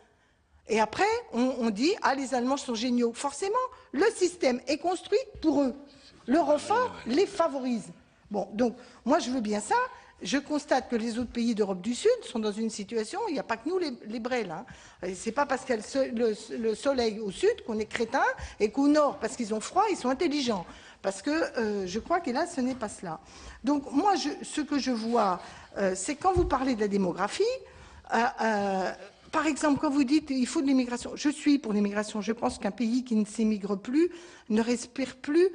Et après, on dit « Ah, les Allemands sont géniaux ». Forcément, le système est construit pour eux. L'Eurofort les favorise. Bon, donc, moi, je veux bien ça. Je constate que les autres pays d'Europe du Sud sont dans une situation où il n'y a pas que nous, les brels. Hein. C'est pas parce qu'il y a le soleil au sud qu'on est crétins et qu'au nord, parce qu'ils ont froid, ils sont intelligents. Parce que je crois que là, ce n'est pas cela. Donc, moi, ce que je vois, c'est quand vous parlez de la démographie, par exemple, quand vous dites il faut de l'immigration, je suis pour l'immigration. Je pense qu'un pays qui ne s'émigre plus, ne respire plus.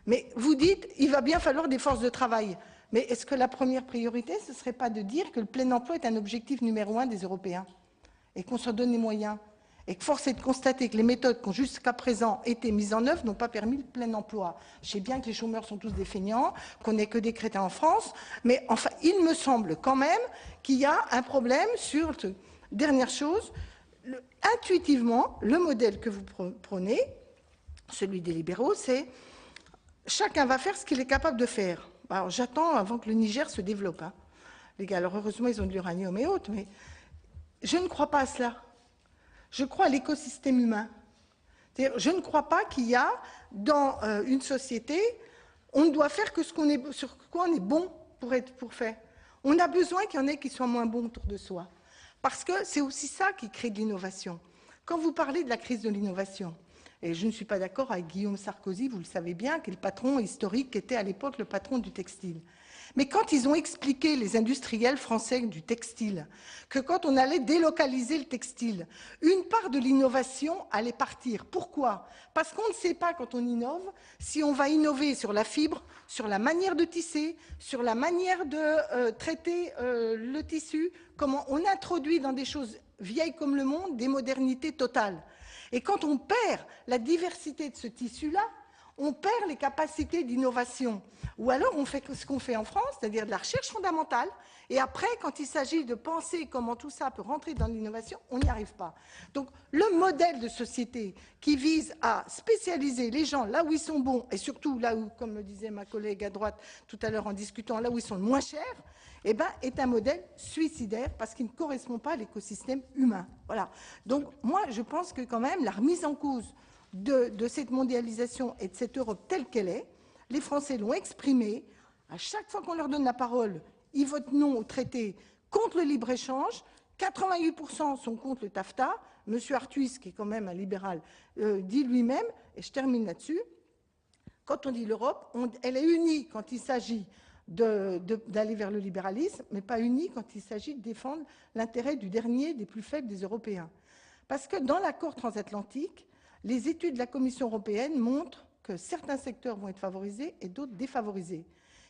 Mais vous dites il va bien falloir des forces de travail. Mais est-ce que la première priorité, ce ne serait pas de dire que le plein emploi est un objectif numéro 1 des Européens et qu'on se donne les moyens? Et que force est de constater que les méthodes qui ont jusqu'à présent été mises en œuvre n'ont pas permis le plein emploi. Je sais bien que les chômeurs sont tous des feignants, qu'on n'est que des crétins en France, mais enfin, il me semble quand même qu'il y a un problème sur... Dernière chose, intuitivement, le modèle que vous prenez, celui des libéraux, c'est chacun va faire ce qu'il est capable de faire. Alors j'attends avant que le Niger se développe. Hein. Les gars, alors heureusement, ils ont de l'uranium et autres, mais je ne crois pas à cela. Je crois à l'écosystème humain. Je ne crois pas qu'il y a, dans une société, on ne doit faire que sur quoi on est bon pour faire. On a besoin qu'il y en ait qui soient moins bons autour de soi. Parce que c'est aussi ça qui crée de l'innovation. Quand vous parlez de la crise de l'innovation, Et je ne suis pas d'accord avec Guillaume Sarkozy, vous le savez bien, qui est le patron historique, qui était à l'époque le patron du textile. Mais quand ils ont expliqué, les industriels français du textile, que quand on allait délocaliser le textile, une part de l'innovation allait partir. Pourquoi? Parce qu'on ne sait pas, quand on innove, si on va innover sur la fibre, sur la manière de tisser, sur la manière de traiter le tissu, comment on introduit dans des choses vieilles comme le monde des modernités totales. Et quand on perd la diversité de ce tissu-là, on perd les capacités d'innovation. Ou alors on fait ce qu'on fait en France, c'est-à-dire de la recherche fondamentale, et après, quand il s'agit de penser comment tout ça peut rentrer dans l'innovation, on n'y arrive pas. Donc le modèle de société qui vise à spécialiser les gens là où ils sont bons, et surtout là où, comme le disait ma collègue à droite tout à l'heure en discutant, là où ils sont le moins chers, eh ben, est un modèle suicidaire parce qu'il ne correspond pas à l'écosystème humain. Voilà. Donc moi, je pense que quand même la remise en cause de cette mondialisation et de cette Europe telle qu'elle est, les Français l'ont exprimé. À chaque fois qu'on leur donne la parole, ils votent non au traité contre le libre-échange. 88% sont contre le TAFTA. Monsieur Arthuis, qui est quand même un libéral, dit lui-même, et je termine là-dessus, quand on dit l'Europe, elle est unie quand il s'agit d'aller vers le libéralisme, mais pas unie quand il s'agit de défendre l'intérêt du dernier, des plus faibles des Européens. Parce que dans l'accord transatlantique, les études de la Commission européenne montrent que certains secteurs vont être favorisés et d'autres défavorisés.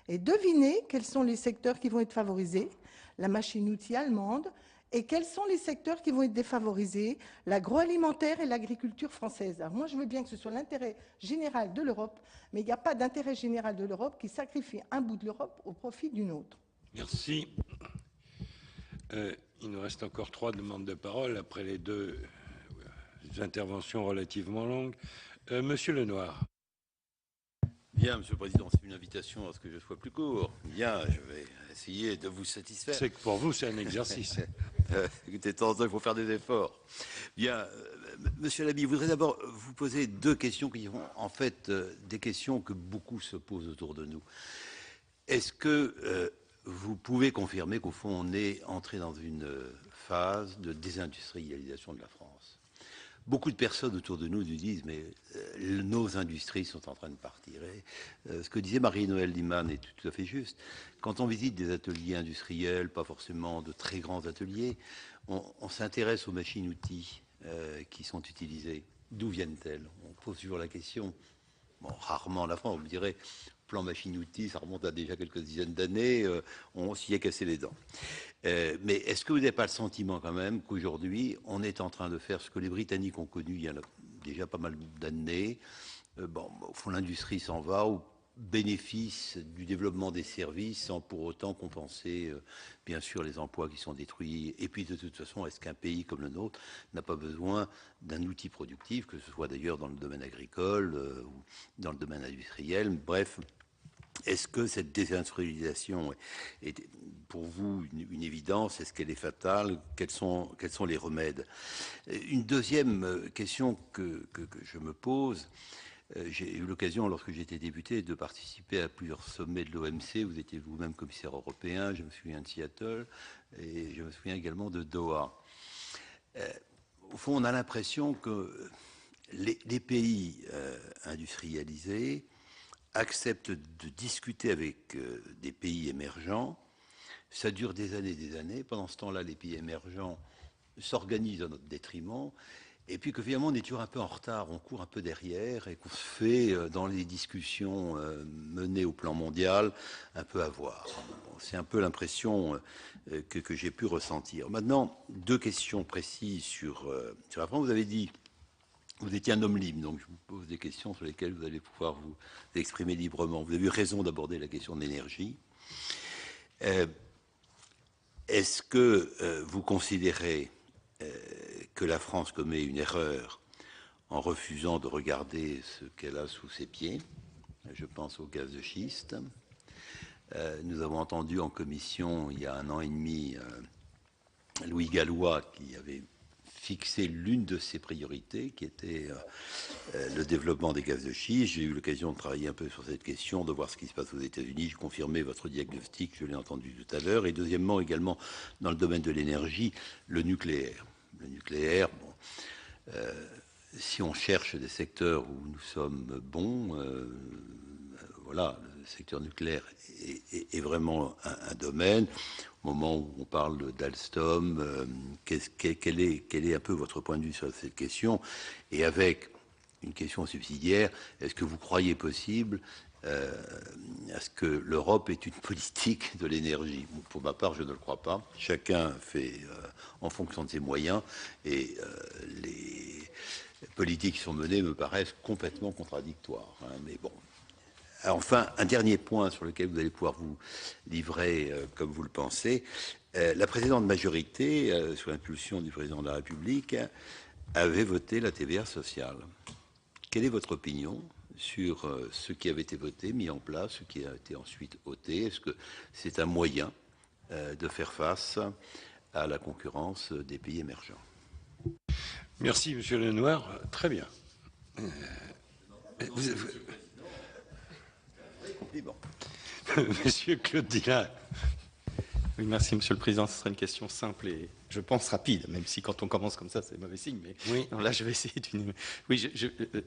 Et devinez quels sont les secteurs qui vont être favorisés? La machine-outil allemande. Et quels sont les secteurs qui vont être défavorisés? L'agroalimentaire et l'agriculture française. Alors moi, je veux bien que ce soit l'intérêt général de l'Europe, mais il n'y a pas d'intérêt général de l'Europe qui sacrifie un bout de l'Europe au profit d'une autre. Merci. Il nous reste encore 3 demandes de parole après les 2 interventions relativement longues. Monsieur Lenoir. Bien, Monsieur le Président, c'est une invitation à ce que je sois plus court. Bien, je vais essayer de vous satisfaire. C'est que pour vous, c'est un exercice. Écoutez, de temps en temps, il faut faire des efforts. Bien, Monsieur Lamy, je voudrais d'abord vous poser 2 questions qui sont en fait des questions que beaucoup se posent autour de nous. Est-ce que vous pouvez confirmer qu'au fond, on est entré dans une phase de désindustrialisation de la France? Beaucoup de personnes autour de nous nous disent mais nos industries sont en train de partir. Et, ce que disait Marie-Noëlle Lienemann est tout à fait juste. Quand on visite des ateliers industriels, pas forcément de très grands ateliers, on s'intéresse aux machines-outils qui sont utilisées. D'où viennent-elles? On pose toujours la question. Bon, rarement la France, on me dirait, plan machine-outils, ça remonte à déjà quelques dizaines d'années, on s'y est cassé les dents. Mais est-ce que vous n'avez pas le sentiment quand même qu'aujourd'hui, on est en train de faire ce que les Britanniques ont connu il y a déjà pas mal d'années? Bon, au fond, l'industrie s'en va au bénéfice du développement des services sans pour autant compenser, bien sûr, les emplois qui sont détruits. Et puis, de toute façon, est-ce qu'un pays comme le nôtre n'a pas besoin d'un outil productif, que ce soit d'ailleurs dans le domaine agricole ou dans le domaine industriel? Bref, est-ce que cette désindustrialisation est pour vous une évidence? Est-ce qu'elle est fatale? Quels sont les remèdes? Une deuxième question que je me pose, j'ai eu l'occasion, lorsque j'étais député, de participer à plusieurs sommets de l'OMC. Vous étiez vous-même commissaire européen, je me souviens de Seattle, et je me souviens également de Doha. Au fond, on a l'impression que les pays industrialisés acceptent de discuter avec des pays émergents. Ça dure des années et des années. Pendant ce temps-là, les pays émergents s'organisent à notre détriment. Et puis que finalement, on est toujours un peu en retard, on court un peu derrière et qu'on se fait, dans les discussions menées au plan mondial, un peu avoir. Bon, c'est un peu l'impression que j'ai pu ressentir. Maintenant, 2 questions précises sur la France. Vous avez dit, vous étiez un homme libre, donc je vous pose des questions sur lesquelles vous allez pouvoir vous exprimer librement. Vous avez eu raison d'aborder la question de l'énergie. Est-ce que vous considérez que la France commet une erreur en refusant de regarder ce qu'elle a sous ses pieds? Je pense au gaz de schiste. Nous avons entendu en commission, il y a 1 an et demi, Louis Gallois qui avait fixé l'une de ses priorités, qui était le développement des gaz de schiste. J'ai eu l'occasion de travailler un peu sur cette question, de voir ce qui se passe aux États-Unis. Je confirmais votre diagnostic, je l'ai entendu tout à l'heure. Et deuxièmement, également, dans le domaine de l'énergie, le nucléaire. Le nucléaire, bon, si on cherche des secteurs où nous sommes bons, voilà, le secteur nucléaire est vraiment un domaine. Au moment où on parle d'Alstom, quel est un peu votre point de vue sur cette question? Et avec une question subsidiaire, est-ce que vous croyez possible à ce que l'Europe ait une politique de l'énergie? Bon, pour ma part, je ne le crois pas. Chacun fait en fonction de ses moyens, et les politiques qui sont menées me paraissent complètement contradictoires. Hein, mais bon. Enfin, un dernier point sur lequel vous allez pouvoir vous livrer comme vous le pensez. La précédente majorité, sous l'impulsion du président de la République, avait voté la TVA sociale. Quelle est votre opinion sur ce qui avait été voté, mis en place, ce qui a été ensuite ôté? Est-ce que c'est un moyen de faire face à la concurrence des pays émergents? Merci, Monsieur Lenoir. Très bien. Monsieur Claude Dilat. Oui, merci, Monsieur le Président. Ce sera une question simple et, je pense, rapide, même si quand on commence comme ça, c'est mauvais signe. Mais oui. Non, là, je vais essayer d'une... Oui,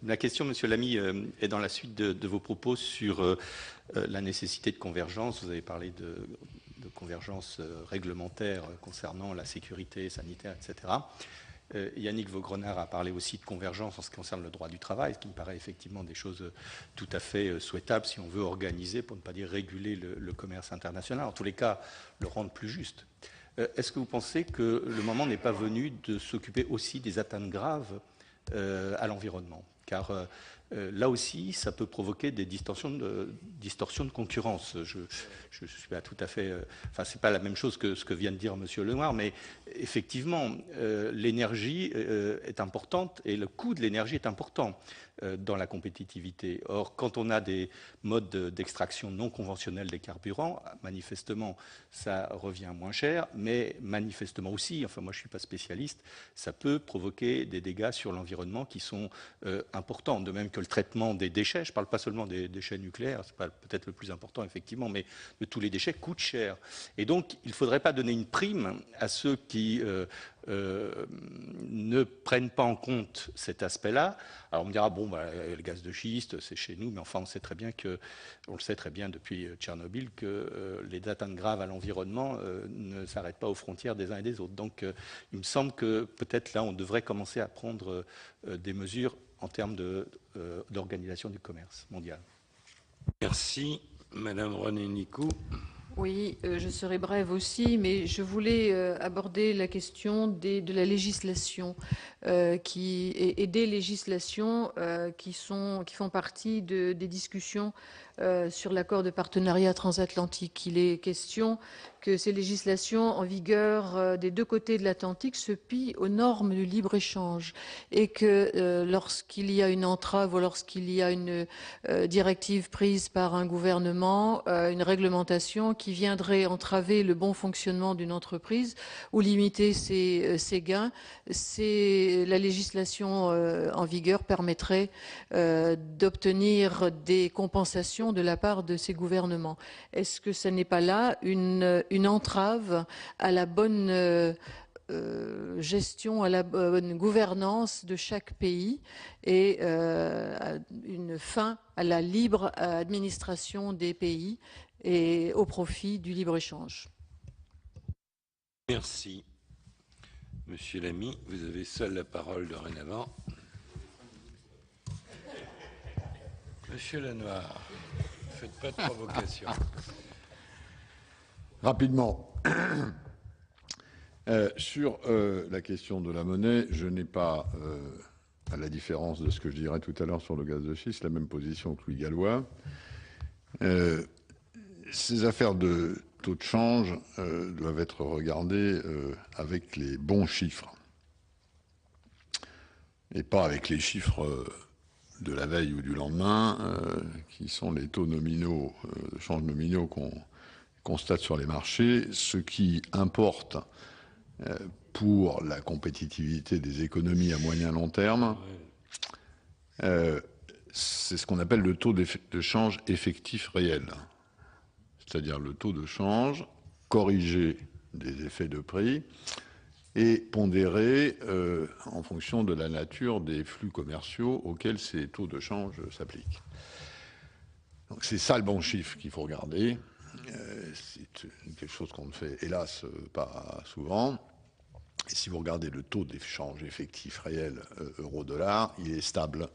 la question, Monsieur Lamy, est dans la suite de vos propos sur la nécessité de convergence. Vous avez parlé de convergence réglementaire concernant la sécurité sanitaire, etc. Yannick Vaugrenard a parlé aussi de convergence en ce qui concerne le droit du travail, ce qui me paraît effectivement des choses tout à fait souhaitables si on veut organiser, pour ne pas dire réguler, le commerce international, en tous les cas le rendre plus juste. Est-ce que vous pensez que le moment n'est pas venu de s'occuper aussi des atteintes graves à l'environnement? Car là aussi, ça peut provoquer des distorsions de concurrence. Je suis pas tout à fait... Enfin, c'est pas la même chose que ce que vient de dire Monsieur Lenoir, mais effectivement, l'énergie est importante et le coût de l'énergie est important dans la compétitivité. Or, quand on a des modes d'extraction non conventionnels des carburants, manifestement, ça revient moins cher, mais manifestement aussi, enfin moi je ne suis pas spécialiste, ça peut provoquer des dégâts sur l'environnement qui sont importants, de même que le traitement des déchets. Je ne parle pas seulement des déchets nucléaires, c'est pas peut-être le plus important effectivement, mais de tous les déchets coûtent cher. Et donc, il ne faudrait pas donner une prime à ceux qui ne prennent pas en compte cet aspect-là. Alors on me dira, bon, le gaz de schiste, c'est chez nous, mais enfin on le sait très bien depuis Tchernobyl que les atteintes graves à l'environnement ne s'arrêtent pas aux frontières des uns et des autres. Donc il me semble que peut-être là on devrait commencer à prendre des mesures en termes d'organisation du commerce mondial. Merci. Madame René Nicou. Oui, je serai brève aussi, mais je voulais aborder la question de la législation et des législations qui font partie des discussions sur l'accord de partenariat transatlantique. Il est question que ces législations en vigueur des deux côtés de l'Atlantique se pillent aux normes du libre-échange et que lorsqu'il y a une entrave ou lorsqu'il y a une directive prise par un gouvernement, une réglementation qui viendrait entraver le bon fonctionnement d'une entreprise ou limiter ses gains, la législation en vigueur permettrait d'obtenir des compensations de la part de ces gouvernements. Est-ce que ce n'est pas là une entrave à la bonne gestion, à la bonne gouvernance de chaque pays et une fin à la libre administration des pays et au profit du libre-échange? Merci. Monsieur Lamy, vous avez seul la parole dorénavant. Monsieur Lenoir, ne faites pas de provocation. Rapidement, sur la question de la monnaie, je n'ai pas, à la différence de ce que je dirais tout à l'heure sur le gaz de schiste, la même position que Louis Gallois. Ces affaires de taux de change doivent être regardées avec les bons chiffres et pas avec les chiffres de la veille ou du lendemain, qui sont les taux nominaux, de change nominaux qu'on constate sur les marchés. Ce qui importe pour la compétitivité des économies à moyen long terme, c'est ce qu'on appelle le taux de change effectif réel. C'est-à-dire le taux de change corrigé des effets de prix et pondéré en fonction de la nature des flux commerciaux auxquels ces taux de change s'appliquent. Donc c'est ça le bon chiffre qu'il faut regarder. C'est quelque chose qu'on ne fait, hélas, pas souvent. Et si vous regardez le taux d'échange effectif réel euro-dollar, il est stable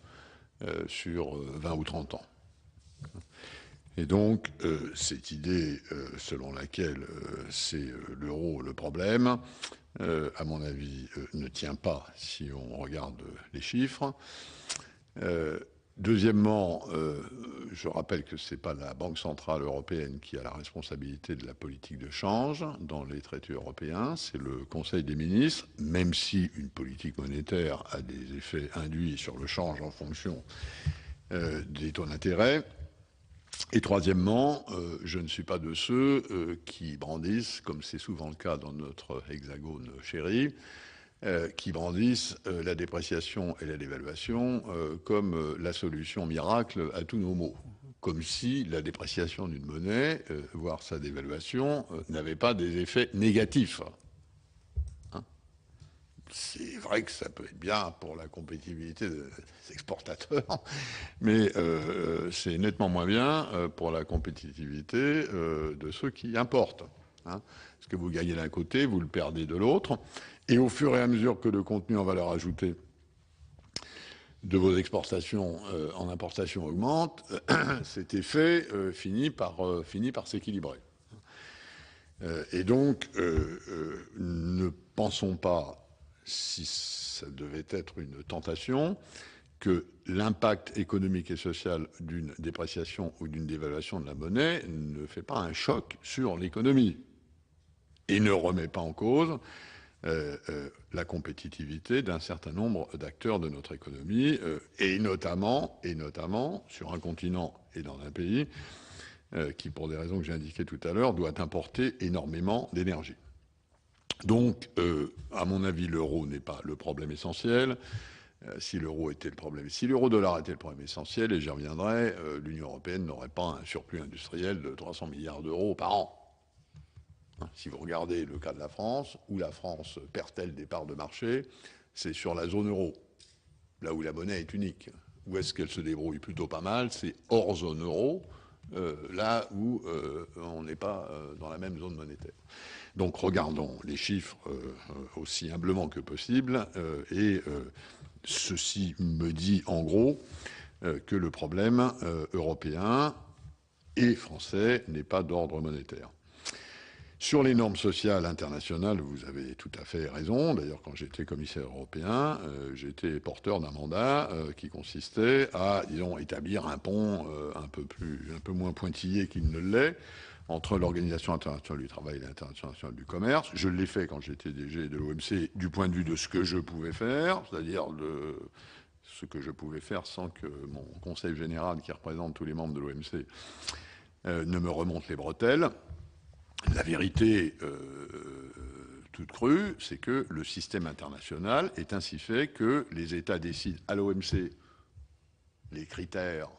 sur 20 ou 30 ans. Et donc, cette idée selon laquelle c'est l'euro le problème, à mon avis, ne tient pas si on regarde les chiffres. Deuxièmement, je rappelle que ce n'est pas la Banque centrale européenne qui a la responsabilité de la politique de change dans les traités européens, c'est le Conseil des ministres, même si une politique monétaire a des effets induits sur le change en fonction des taux d'intérêt. Et troisièmement, je ne suis pas de ceux qui brandissent, comme c'est souvent le cas dans notre hexagone chéri, qui brandissent la dépréciation et la dévaluation comme la solution miracle à tous nos maux. Comme si la dépréciation d'une monnaie, voire sa dévaluation, n'avait pas des effets négatifs. Hein ? C'est vrai que ça peut être bien pour la compétitivité des exportateurs, mais c'est nettement moins bien pour la compétitivité de ceux qui importent. Hein ? Parce que vous gagnez d'un côté, vous le perdez de l'autre. Et au fur et à mesure que le contenu en valeur ajoutée de vos exportations en importation augmente, cet effet finit par s'équilibrer. Et donc, ne pensons pas, si ça devait être une tentation, que l'impact économique et social d'une dépréciation ou d'une dévaluation de la monnaie ne fait pas un choc sur l'économie et ne remet pas en cause la compétitivité d'un certain nombre d'acteurs de notre économie, et notamment sur un continent et dans un pays qui, pour des raisons que j'ai indiquées tout à l'heure, doit importer énormément d'énergie. Donc, à mon avis, l'euro n'est pas le problème essentiel. Si l'euro était le problème, si l'euro-dollar était le problème essentiel, et j'y reviendrai, l'Union européenne n'aurait pas un surplus industriel de 300 milliards d'euros par an. Si vous regardez le cas de la France, où la France perd-elle des parts de marché, c'est sur la zone euro, là où la monnaie est unique. Où est-ce qu'elle se débrouille plutôt pas mal? C'est hors zone euro, là où on n'est pas dans la même zone monétaire. Donc regardons les chiffres aussi humblement que possible, et ceci me dit en gros que le problème européen et français n'est pas d'ordre monétaire. Sur les normes sociales internationales, vous avez tout à fait raison. D'ailleurs, quand j'étais commissaire européen, j'étais porteur d'un mandat qui consistait à, disons, établir un pont un peu moins pointillé qu'il ne l'est entre l'Organisation internationale du travail et l'Internationale nationale du commerce. Je l'ai fait quand j'étais DG de l'OMC du point de vue de ce que je pouvais faire, c'est-à-dire de ce que je pouvais faire sans que mon conseil général, qui représente tous les membres de l'OMC, ne me remonte les bretelles. La vérité toute crue, c'est que le système international est ainsi fait que les États décident à l'OMC les critères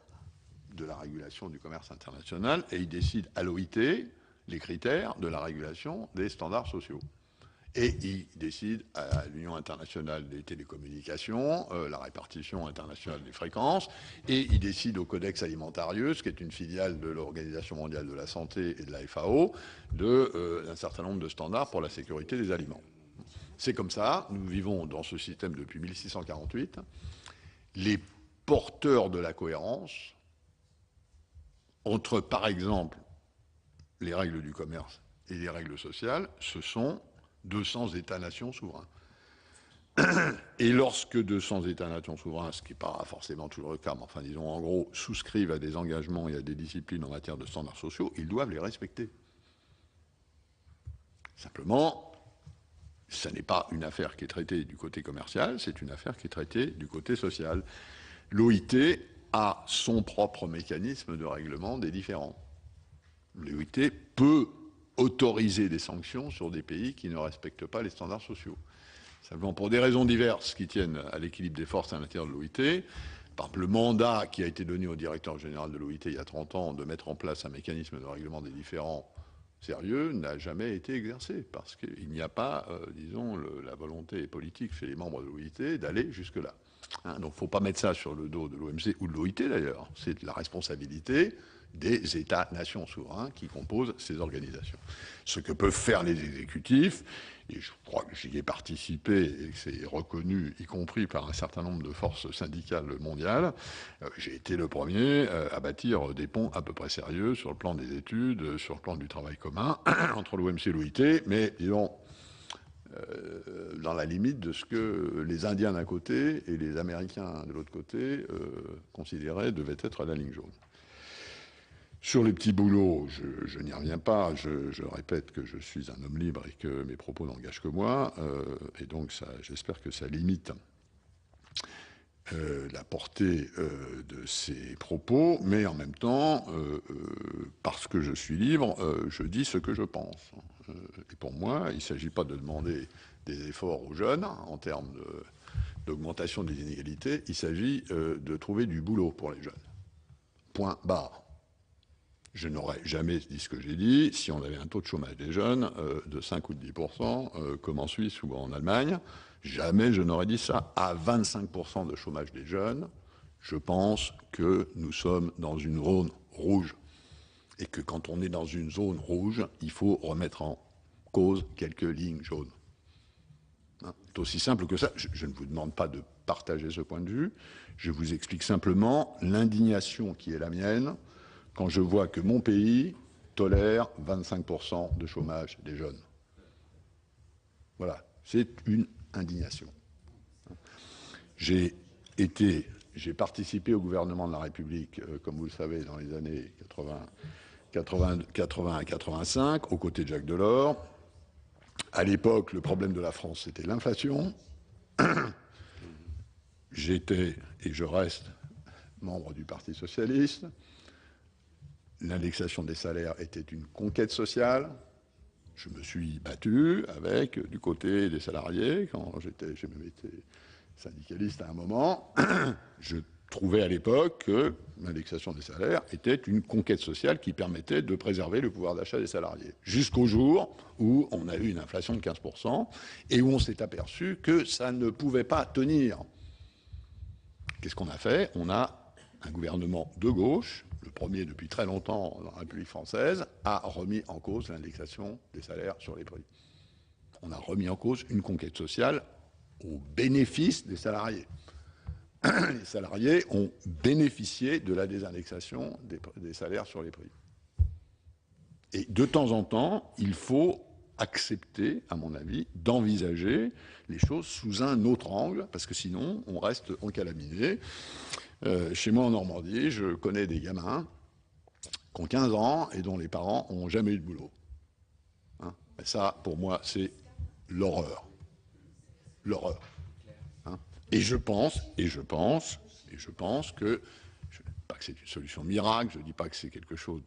de la régulation du commerce international et ils décident à l'OIT les critères de la régulation des standards sociaux. Et ils décident à l'Union internationale des télécommunications, la répartition internationale des fréquences, et ils décident au Codex Alimentarius, qui est une filiale de l'Organisation mondiale de la santé et de la FAO, d'un certain nombre de standards pour la sécurité des aliments. C'est comme ça, nous vivons dans ce système depuis 1648. Les porteurs de la cohérence entre, par exemple, les règles du commerce et les règles sociales, ce sont 200 États-nations souverains. Et lorsque 200 États-nations souverains, ce qui n'est pas forcément toujours le cas, mais enfin disons en gros, souscrivent à des engagements et à des disciplines en matière de standards sociaux, ils doivent les respecter. Simplement, ce n'est pas une affaire qui est traitée du côté commercial, c'est une affaire qui est traitée du côté social. L'OIT a son propre mécanisme de règlement des différends. L'OIT peut autoriser des sanctions sur des pays qui ne respectent pas les standards sociaux. Simplement, pour des raisons diverses qui tiennent à l'équilibre des forces à l'intérieur de l'OIT, par exemple, le mandat qui a été donné au directeur général de l'OIT il y a 30 ans de mettre en place un mécanisme de règlement des différends, sérieux n'a jamais été exercé, parce qu'il n'y a pas, disons, la volonté politique chez les membres de l'OIT d'aller jusque-là. Hein, donc il ne faut pas mettre ça sur le dos de l'OMC ou de l'OIT d'ailleurs. C'est la responsabilité des États-nations souverains qui composent ces organisations. Ce que peuvent faire les exécutifs, et je crois que j'y ai participé et que c'est reconnu, y compris par un certain nombre de forces syndicales mondiales, j'ai été le premier à bâtir des ponts à peu près sérieux sur le plan des études, sur le plan du travail commun entre l'OMC et l'OIT, mais disons, dans la limite de ce que les Indiens d'un côté et les Américains de l'autre côté considéraient devait être la ligne jaune. Sur les petits boulots, je n'y reviens pas, je répète que je suis un homme libre et que mes propos n'engagent que moi, et donc j'espère que ça limite la portée de ces propos, mais en même temps, parce que je suis libre, je dis ce que je pense. Et pour moi, il ne s'agit pas de demander des efforts aux jeunes en termes d'augmentation des inégalités, il s'agit de trouver du boulot pour les jeunes. Point barre. Je n'aurais jamais dit ce que j'ai dit si on avait un taux de chômage des jeunes de 5 ou de 10%, comme en Suisse ou en Allemagne. Jamais je n'aurais dit ça. À 25% de chômage des jeunes, je pense que nous sommes dans une zone rouge. Et que quand on est dans une zone rouge, il faut remettre en cause quelques lignes jaunes. Hein, c'est aussi simple que ça. Je ne vous demande pas de partager ce point de vue. Je vous explique simplement l'indignation qui est la mienne quand je vois que mon pays tolère 25% de chômage des jeunes. Voilà, c'est une indignation. J'ai participé au gouvernement de la République, comme vous le savez, dans les années 80 à 85, aux côtés de Jacques Delors. À l'époque, le problème de la France, c'était l'inflation. J'étais, et je reste, membre du Parti socialiste. L'indexation des salaires était une conquête sociale. Je me suis battu avec, du côté des salariés, quand j'ai même été syndicaliste à un moment. Je trouvais à l'époque que l'indexation des salaires était une conquête sociale qui permettait de préserver le pouvoir d'achat des salariés. Jusqu'au jour où on a eu une inflation de 15% et où on s'est aperçu que ça ne pouvait pas tenir. Qu'est-ce qu'on a fait? On a un gouvernement de gauche, le premier depuis très longtemps dans la République française, a remis en cause l'indexation des salaires sur les prix. On a remis en cause une conquête sociale au bénéfice des salariés. Les salariés ont bénéficié de la désindexation des salaires sur les prix. Et de temps en temps, il faut accepter, à mon avis, d'envisager les choses sous un autre angle, parce que sinon, on reste encalaminé. Chez moi en Normandie, je connais des gamins qui ont 15 ans et dont les parents n'ont jamais eu de boulot. Hein, et ça, pour moi, c'est l'horreur. L'horreur. Hein, et je pense que, je ne dis pas que c'est une solution miracle, je ne dis pas que c'est quelque chose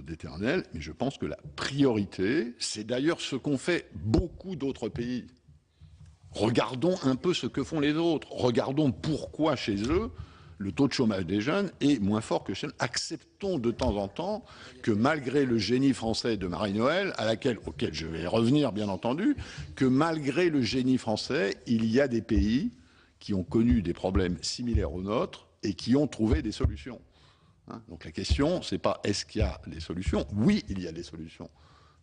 d'éternel, mais je pense que la priorité, c'est d'ailleurs ce qu'ont fait beaucoup d'autres pays. Regardons un peu ce que font les autres. Regardons pourquoi chez eux, le taux de chômage des jeunes est moins fort que chez nous. Acceptons de temps en temps que malgré le génie français de Marie-Noël, auquel je vais revenir bien entendu, que malgré le génie français, il y a des pays qui ont connu des problèmes similaires aux nôtres et qui ont trouvé des solutions. Hein, donc la question, c'est pas est-ce qu'il y a des solutions? Oui, il y a des solutions.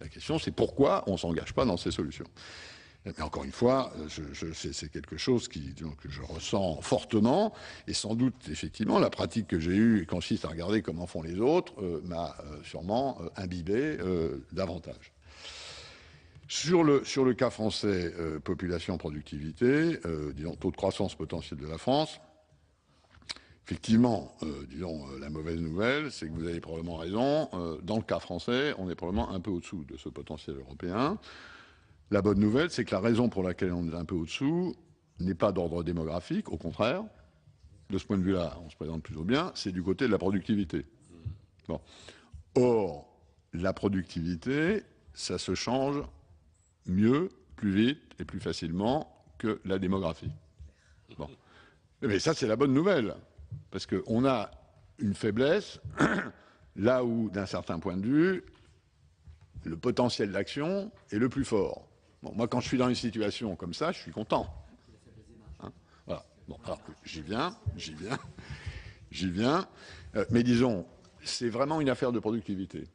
La question, c'est pourquoi on ne s'engage pas dans ces solutions. Mais encore une fois, c'est quelque chose que je ressens fortement, et sans doute, effectivement, la pratique que j'ai eue, qui consiste à regarder comment font les autres, m'a sûrement imbibé davantage. Sur le cas français, population, productivité, disons, taux de croissance potentiel de la France, effectivement, la mauvaise nouvelle, c'est que vous avez probablement raison, dans le cas français, on est probablement un peu au-dessous de ce potentiel européen. La bonne nouvelle, c'est que la raison pour laquelle on est un peu au-dessous n'est pas d'ordre démographique, au contraire. De ce point de vue-là, on se présente plutôt bien, c'est du côté de la productivité. Bon. Or, la productivité, ça se change mieux, plus vite et plus facilement que la démographie. Bon. Mais ça, c'est la bonne nouvelle, parce qu'on a une faiblesse là où, d'un certain point de vue, le potentiel d'action est le plus fort. Bon, moi, quand je suis dans une situation comme ça, je suis content. Hein, voilà. Bon, alors, j'y viens. Mais disons, c'est vraiment une affaire de productivité.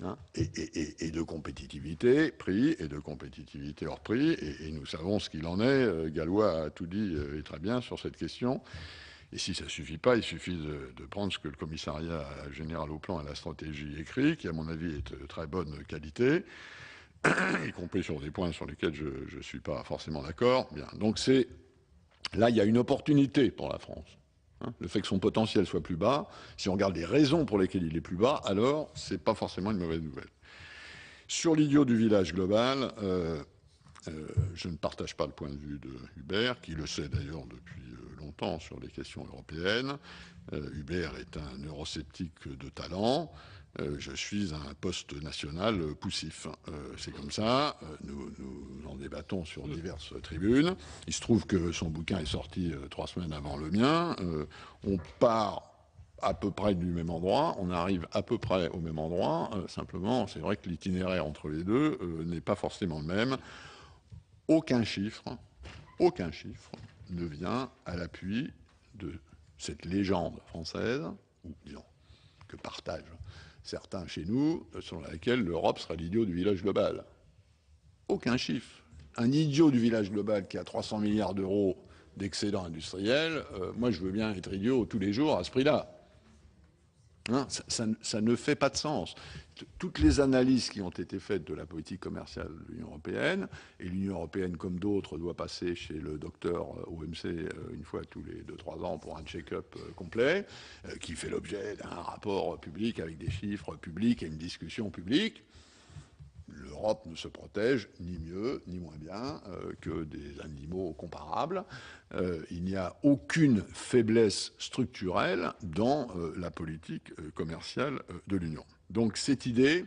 Hein, et de compétitivité prix et de compétitivité hors prix, et nous savons ce qu'il en est. Gallois a tout dit et très bien sur cette question. Et si ça ne suffit pas, il suffit de prendre ce que le commissariat général au plan et à la stratégie écrit, qui à mon avis est de très bonne qualité, y compris sur des points sur lesquels je ne suis pas forcément d'accord. Bien. Donc là, il y a une opportunité pour la France. Hein, le fait que son potentiel soit plus bas, si on regarde les raisons pour lesquelles il est plus bas, alors ce n'est pas forcément une mauvaise nouvelle. Sur l'idiot du village global, je ne partage pas le point de vue de Hubert, qui le sait d'ailleurs depuis longtemps sur les questions européennes. Hubert est un eurosceptique de talent. Je suis un poste national poussif. C'est comme ça. Nous en débattons sur diverses tribunes. Il se trouve que son bouquin est sorti 3 semaines avant le mien. On part à peu près du même endroit, on arrive à peu près au même endroit. Simplement, c'est vrai que l'itinéraire entre les deux n'est pas forcément le même. Aucun chiffre ne vient à l'appui de cette légende française, ou disons, que partagent certains chez nous, selon laquelle l'Europe sera l'idiot du village global. Aucun chiffre. Un idiot du village global qui a 300 milliards d'euros d'excédent industriel, moi je veux bien être idiot tous les jours à ce prix-là. Hein, ça ne fait pas de sens. Toutes les analyses qui ont été faites de la politique commerciale de l'Union européenne, et l'Union européenne, comme d'autres, doit passer chez le docteur OMC une fois tous les 2-3 ans pour un check-up complet, qui fait l'objet d'un rapport public avec des chiffres publics et une discussion publique. L'Europe ne se protège ni mieux ni moins bien que des animaux comparables. Il n'y a aucune faiblesse structurelle dans la politique commerciale de l'Union. Donc cette idée,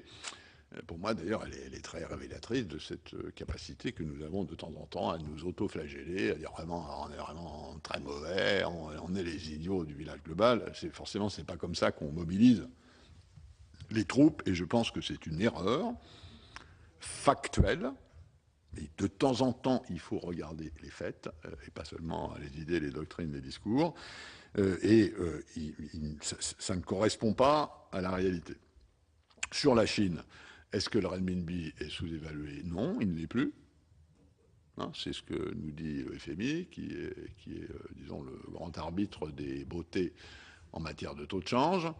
pour moi d'ailleurs, elle est très révélatrice de cette capacité que nous avons de temps en temps à nous auto-flageller, à dire vraiment, on est vraiment très mauvais, on est les idiots du village global. Forcément, c'est pas comme ça qu'on mobilise les troupes, et je pense que c'est une erreur factuelle. Et de temps en temps, il faut regarder les faits, et pas seulement les idées, les doctrines, les discours. Ça ne correspond pas à la réalité. Sur la Chine, est-ce que le renminbi est sous-évalué? Non, il ne l'est plus. Hein, c'est ce que nous dit le FMI, qui est disons, le grand arbitre des beautés en matière de taux de change.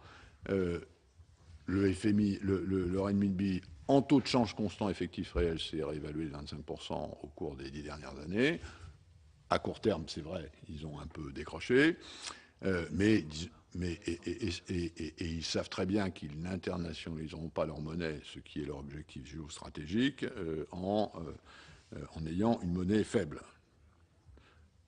Le FMI, le renminbi, en taux de change constant effectif réel, s'est réévalué de 25% au cours des 10 dernières années. À court terme, c'est vrai, ils ont un peu décroché, mais ils savent très bien qu'ils n'internationaliseront pas leur monnaie, ce qui est leur objectif géostratégique, en ayant une monnaie faible.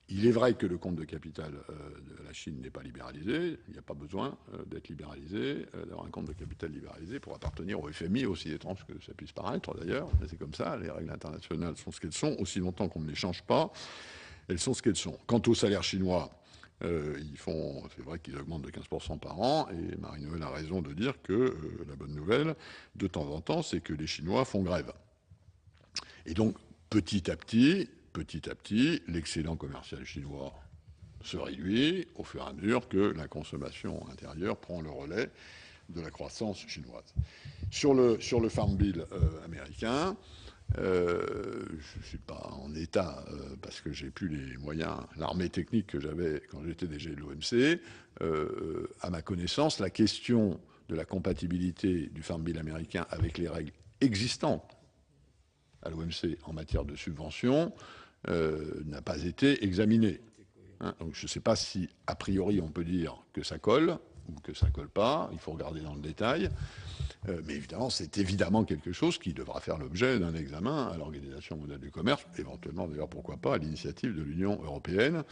Il est vrai que le compte de capital de la Chine n'est pas libéralisé. Il n'y a pas besoin d'être libéralisé, d'avoir un compte de capital libéralisé pour appartenir au FMI, aussi étrange que ça puisse paraître d'ailleurs. Mais c'est comme ça, les règles internationales sont ce qu'elles sont. Aussi longtemps qu'on ne les change pas, elles sont ce qu'elles sont. Quant aux salaires chinois, c'est vrai qu'ils augmentent de 15% par an, et Marie-Noël a raison de dire que la bonne nouvelle, de temps en temps, c'est que les Chinois font grève. Et donc, petit à petit, l'excédent commercial chinois se réduit au fur et à mesure que la consommation intérieure prend le relais de la croissance chinoise. Sur le Farm Bill américain, je ne suis pas en état, parce que j'ai plus les moyens, l'armée technique que j'avais quand j'étais DG de l'OMC. À ma connaissance, la question de la compatibilité du Farm Bill américain avec les règles existantes à l'OMC en matière de subvention n'a pas été examinée. Hein, donc je ne sais pas si, a priori, on peut dire que ça colle ou que ça ne colle pas. Il faut regarder dans le détail. Mais évidemment, c'est évidemment quelque chose qui devra faire l'objet d'un examen à l'Organisation mondiale du commerce, éventuellement, d'ailleurs, pourquoi pas, à l'initiative de l'Union européenne,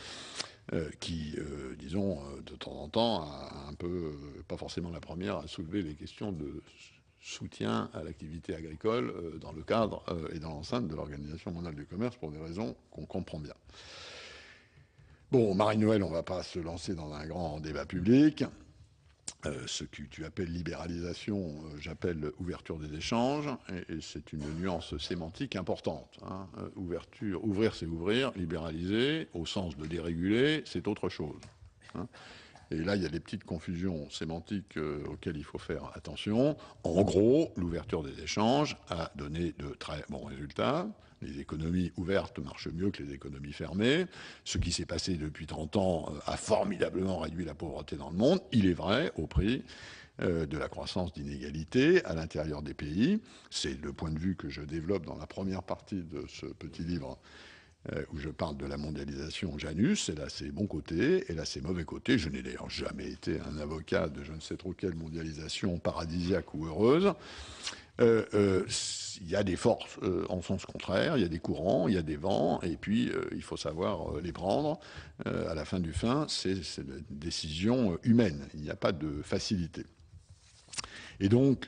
qui, disons, de temps en temps, a un peu, pas forcément la première, à soulever les questions de soutien à l'activité agricole dans le cadre et dans l'enceinte de l'Organisation mondiale du commerce pour des raisons qu'on comprend bien. Bon, Marie-Noël, on ne va pas se lancer dans un grand débat public. Ce que tu appelles libéralisation, j'appelle ouverture des échanges, et c'est une nuance sémantique importante. Hein. Ouvrir, c'est ouvrir, libéraliser, au sens de déréguler, c'est autre chose. Hein. Et là, il y a des petites confusions sémantiques auxquelles il faut faire attention. En gros, l'ouverture des échanges a donné de très bons résultats. Les économies ouvertes marchent mieux que les économies fermées. Ce qui s'est passé depuis 30 ans a formidablement réduit la pauvreté dans le monde. Il est vrai, au prix de la croissance d'inégalités à l'intérieur des pays. C'est le point de vue que je développe dans la première partie de ce petit livre où je parle de la mondialisation Janus. Et là, c'est bon côté, et là, c'est mauvais côté. Je n'ai d'ailleurs jamais été un avocat de je ne sais trop quelle mondialisation paradisiaque ou heureuse. Il y a des forces en sens contraire, il y a des courants, il y a des vents, et puis il faut savoir les prendre. À la fin du fin, c'est une décision humaine. Il n'y a pas de facilité. Et donc,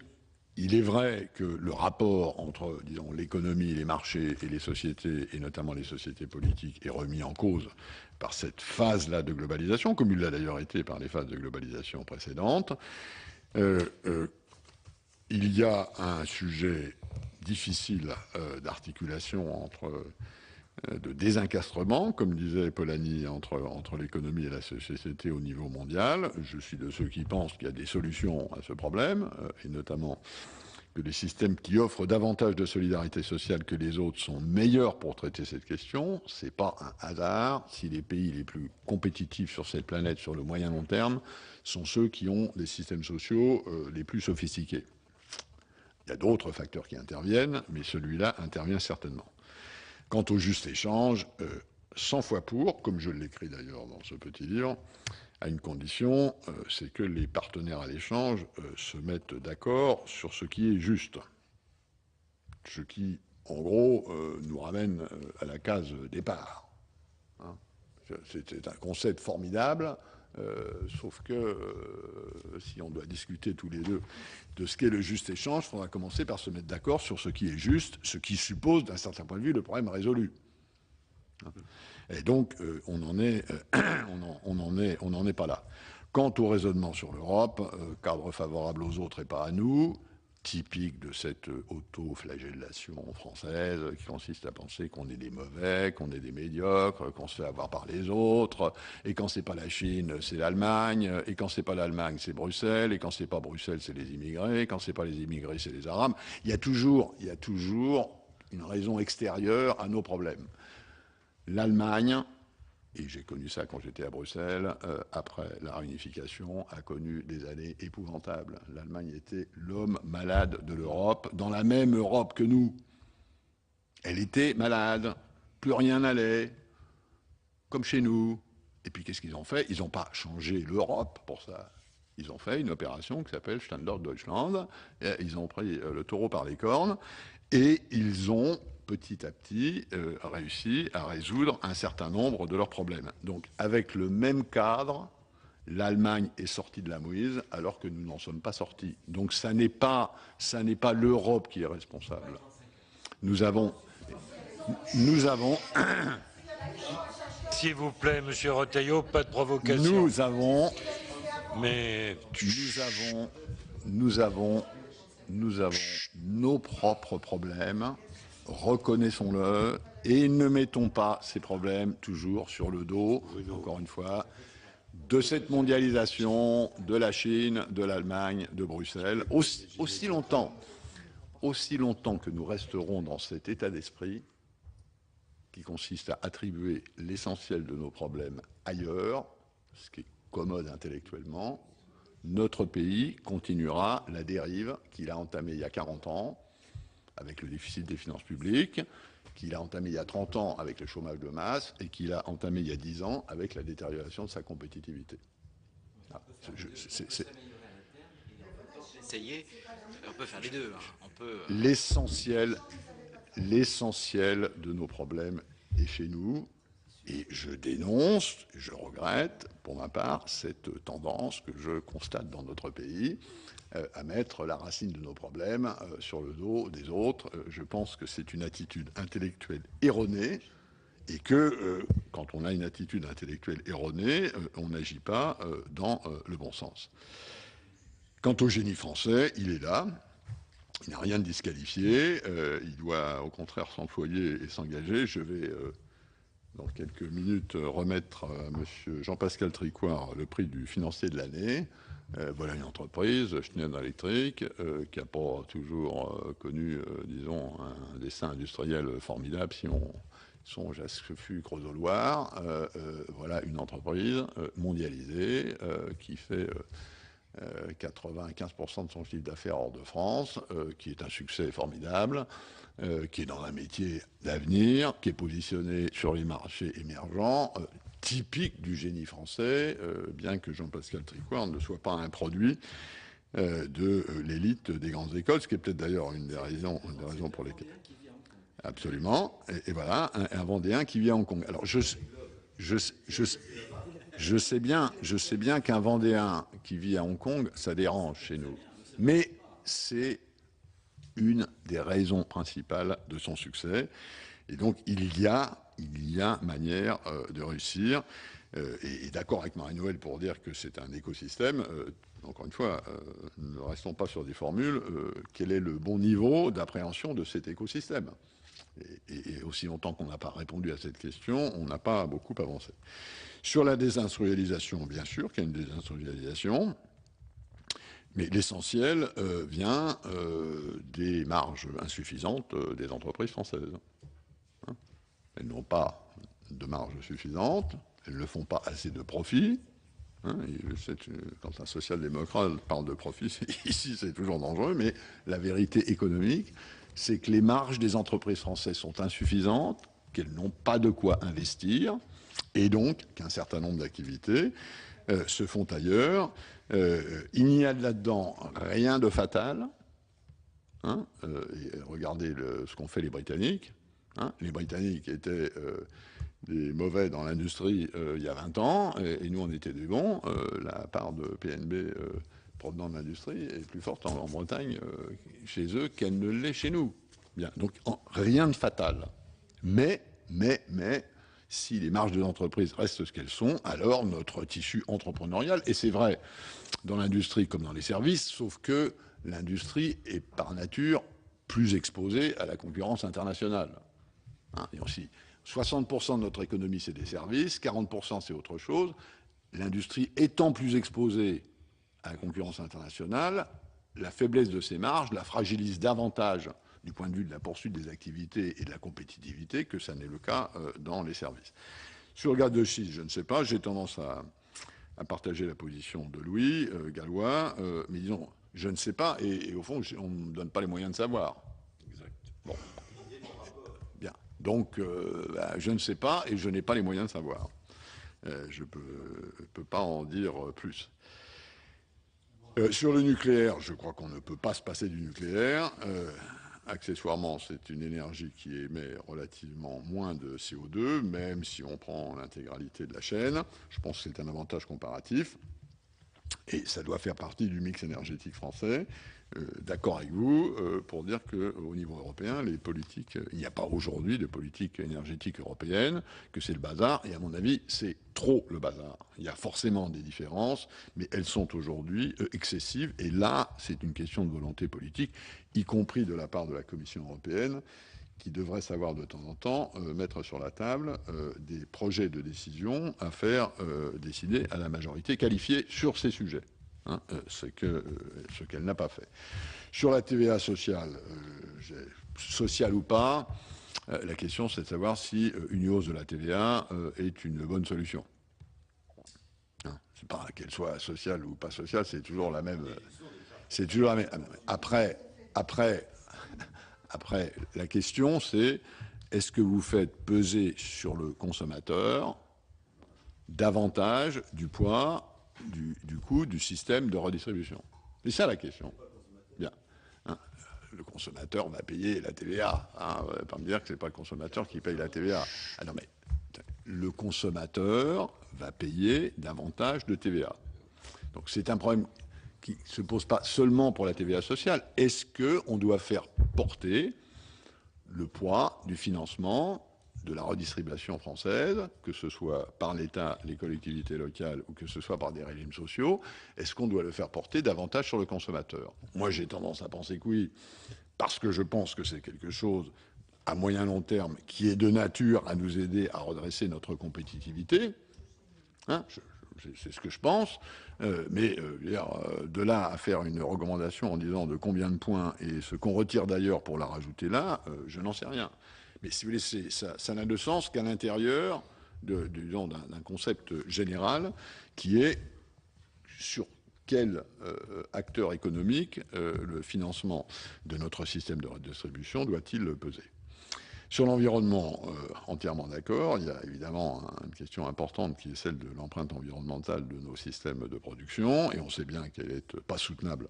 il est vrai que le rapport entre, disons, l'économie, les marchés et les sociétés, et notamment les sociétés politiques, est remis en cause par cette phase-là de globalisation, comme il l'a d'ailleurs été par les phases de globalisation précédentes. Il y a un sujet difficile d'articulation de désencastrement, comme disait Polanyi, entre l'économie et la société au niveau mondial. Je suis de ceux qui pensent qu'il y a des solutions à ce problème, et notamment que les systèmes qui offrent davantage de solidarité sociale que les autres sont meilleurs pour traiter cette question. Ce n'est pas un hasard si les pays les plus compétitifs sur cette planète sur le moyen long terme sont ceux qui ont des systèmes sociaux les plus sophistiqués. Il y a d'autres facteurs qui interviennent, mais celui-là intervient certainement. Quant au juste échange, 100 fois pour, comme je l'écris d'ailleurs dans ce petit livre, à une condition, c'est que les partenaires à l'échange se mettent d'accord sur ce qui est juste. Ce qui, en gros, nous ramène à la case départ. Hein. C'est un concept formidable, sauf que si on doit discuter tous les deux de ce qu'est le juste échange, il faudra commencer par se mettre d'accord sur ce qui est juste, ce qui suppose, d'un certain point de vue, le problème résolu. Et donc, on n'en est pas là. Quant au raisonnement sur l'Europe, cadre favorable aux autres et pas à nous, typique de cette auto-flagellation française qui consiste à penser qu'on est des mauvais, qu'on est des médiocres, qu'on se fait avoir par les autres, et quand c'est pas la Chine, c'est l'Allemagne, et quand c'est pas l'Allemagne, c'est Bruxelles, et quand c'est pas Bruxelles, c'est les immigrés, et quand c'est pas les immigrés, c'est les Arabes. Il y a toujours une raison extérieure à nos problèmes. L'Allemagne, et j'ai connu ça quand j'étais à Bruxelles, après la réunification, a connu des années épouvantables. L'Allemagne était l'homme malade de l'Europe, dans la même Europe que nous. Elle était malade, plus rien n'allait, comme chez nous. Et puis qu'est-ce qu'ils ont fait? Ils n'ont pas changé l'Europe pour ça. Ils ont fait une opération qui s'appelle Standard Deutschland. Et ils ont pris le taureau par les cornes et ils ont petit à petit réussi à résoudre un certain nombre de leurs problèmes. Donc avec le même cadre, l'Allemagne est sortie de la mouise alors que nous n'en sommes pas sortis. Donc ça n'est pas l'Europe qui est responsable. Nous avons S'il vous plaît, Monsieur Retailleau, pas de provocation. Nous avons nos propres problèmes, reconnaissons-le, et ne mettons pas ces problèmes toujours sur le dos, encore une fois, de cette mondialisation, de la Chine, de l'Allemagne, de Bruxelles. Aussi longtemps que nous resterons dans cet état d'esprit qui consiste à attribuer l'essentiel de nos problèmes ailleurs, ce qui est commode intellectuellement, notre pays continuera la dérive qu'il a entamée il y a 40 ans avec le déficit des finances publiques, qu'il a entamé il y a 30 ans avec le chômage de masse et qu'il a entamé il y a 10 ans avec la détérioration de sa compétitivité. Ah, on peut faire les deux. L'essentiel de nos problèmes est chez nous. Et je dénonce, je regrette, pour ma part, cette tendance que je constate dans notre pays à mettre la racine de nos problèmes sur le dos des autres. Je pense que c'est une attitude intellectuelle erronée et que quand on a une attitude intellectuelle erronée, on n'agit pas dans le bon sens. Quant au génie français, il est là. Il n'a rien de disqualifié. Il doit, au contraire, s'employer et s'engager. Je vais, dans quelques minutes, remettre à M. Jean-Pascal Tricoire le prix du financier de l'année. Voilà une entreprise, Schneider Electric, qui n'a pas toujours connu, disons, un destin industriel formidable, si on songe à ce que fut Creusot-Loire. Voilà une entreprise mondialisée qui fait 95% de son chiffre d'affaires hors de France, qui est un succès formidable, qui est dans un métier d'avenir, qui est positionné sur les marchés émergents, typique du génie français, bien que Jean-Pascal Tricoire ne soit pas un produit de l'élite des grandes écoles, ce qui est peut-être d'ailleurs une des raisons pour lesquelles... Absolument. Et voilà, un Vendéen qui vit à Hong Kong. Alors, je sais bien qu'un Vendéen qui vit à Hong Kong, ça dérange chez nous. Mais c'est une des raisons principales de son succès. Et donc, il y a manière de réussir. Et d'accord avec Marie-Noëlle pour dire que c'est un écosystème. Encore une fois, ne restons pas sur des formules. Quel est le bon niveau d'appréhension de cet écosystème ? Et aussi longtemps qu'on n'a pas répondu à cette question, on n'a pas beaucoup avancé. Sur la désindustrialisation, bien sûr qu'il y a une désindustrialisation, mais l'essentiel vient des marges insuffisantes des entreprises françaises. Elles n'ont pas de marge suffisante, elles ne font pas assez de profit. Quand un social-démocrate parle de profit, ici c'est toujours dangereux, mais la vérité économique, c'est que les marges des entreprises françaises sont insuffisantes, qu'elles n'ont pas de quoi investir, et donc qu'un certain nombre d'activités se font ailleurs. Il n'y a là-dedans rien de fatal. Regardez ce qu'ont fait les Britanniques. Les Britanniques étaient des mauvais dans l'industrie il y a 20 ans, et nous on était des bons. La part de PNB provenant de l'industrie est plus forte en Bretagne chez eux qu'elle ne l'est chez nous. Bien, donc rien de fatal. Mais, si les marges de l'entreprise restent ce qu'elles sont, alors notre tissu entrepreneurial, et c'est vrai dans l'industrie comme dans les services, sauf que l'industrie est par nature plus exposée à la concurrence internationale. Et aussi, 60% de notre économie, c'est des services, 40% c'est autre chose. L'industrie étant plus exposée à la concurrence internationale, la faiblesse de ses marges la fragilise davantage du point de vue de la poursuite des activités et de la compétitivité que ça n'est le cas dans les services. Sur le gaz de schiste, je ne sais pas, j'ai tendance à partager la position de Louis Gallois, mais disons, je ne sais pas, et au fond, on ne me donne pas les moyens de savoir. Exact. Bon. Bien. Donc, je ne sais pas, et je n'ai pas les moyens de savoir. Je ne peux pas en dire plus. Sur le nucléaire, je crois qu'on ne peut pas se passer du nucléaire. Accessoirement, c'est une énergie qui émet relativement moins de CO2, même si on prend l'intégralité de la chaîne. Je pense que c'est un avantage comparatif. Et ça doit faire partie du mix énergétique français. D'accord avec vous pour dire qu'au niveau européen, les politiques, il n'y a pas aujourd'hui de politique énergétique européenne, que c'est le bazar. Et à mon avis, c'est trop le bazar. Il y a forcément des différences, mais elles sont aujourd'hui excessives. Et là, c'est une question de volonté politique, y compris de la part de la Commission européenne, qui devrait savoir de temps en temps mettre sur la table des projets de décision à faire décider à la majorité qualifiée sur ces sujets. Ce qu'elle n'a pas fait. Sur la TVA sociale, sociale ou pas, la question c'est de savoir si une hausse de la TVA est une bonne solution. C'est pas qu'elle soit sociale ou pas sociale, c'est toujours la même. C'est toujours la même. Après, la question c'est est-ce que vous faites peser sur le consommateur davantage du poids du coût du système de redistribution. C'est ça la question. Bien. Le consommateur va payer la TVA. On ne va pas me dire que ce n'est pas le consommateur qui paye la TVA. Ah non, mais le consommateur va payer davantage de TVA. Donc c'est un problème qui ne se pose pas seulement pour la TVA sociale. Est-ce qu'on doit faire porter le poids du financement de la redistribution française, que ce soit par l'État, les collectivités locales, ou que ce soit par des régimes sociaux, est-ce qu'on doit le faire porter davantage sur le consommateur? Moi, j'ai tendance à penser que oui, parce que je pense que c'est quelque chose à moyen long terme qui est de nature à nous aider à redresser notre compétitivité. Hein, c'est ce que je pense, mais de là à faire une recommandation en disant de combien de points et ce qu'on retire d'ailleurs pour la rajouter là, je n'en sais rien. Mais si vous voulez, ça n'a de sens qu'à l'intérieur d'un concept général qui est sur quel acteur économique le financement de notre système de redistribution doit-il peser. Sur l'environnement, entièrement d'accord. Il y a évidemment une question importante qui est celle de l'empreinte environnementale de nos systèmes de production, et on sait bien qu'elle n'est pas soutenable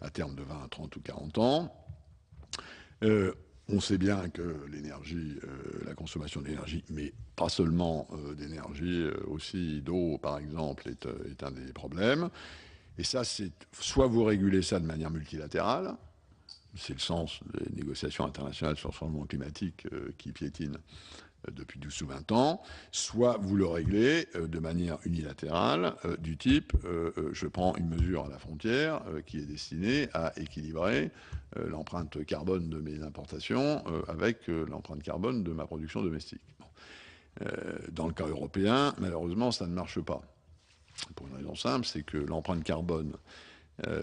à terme de 20, 30 ou 40 ans. On sait bien que l'énergie, la consommation d'énergie, mais pas seulement d'énergie, aussi d'eau par exemple, est un des problèmes. Et ça, c'est soit vous régulez ça de manière multilatérale, c'est le sens des négociations internationales sur le changement climatique qui piétinent depuis 12 ou 20 ans, soit vous le réglez de manière unilatérale, du type je prends une mesure à la frontière qui est destinée à équilibrer l'empreinte carbone de mes importations avec l'empreinte carbone de ma production domestique. Bon. Dans le cas européen, malheureusement, ça ne marche pas. Pour une raison simple, c'est que l'empreinte carbone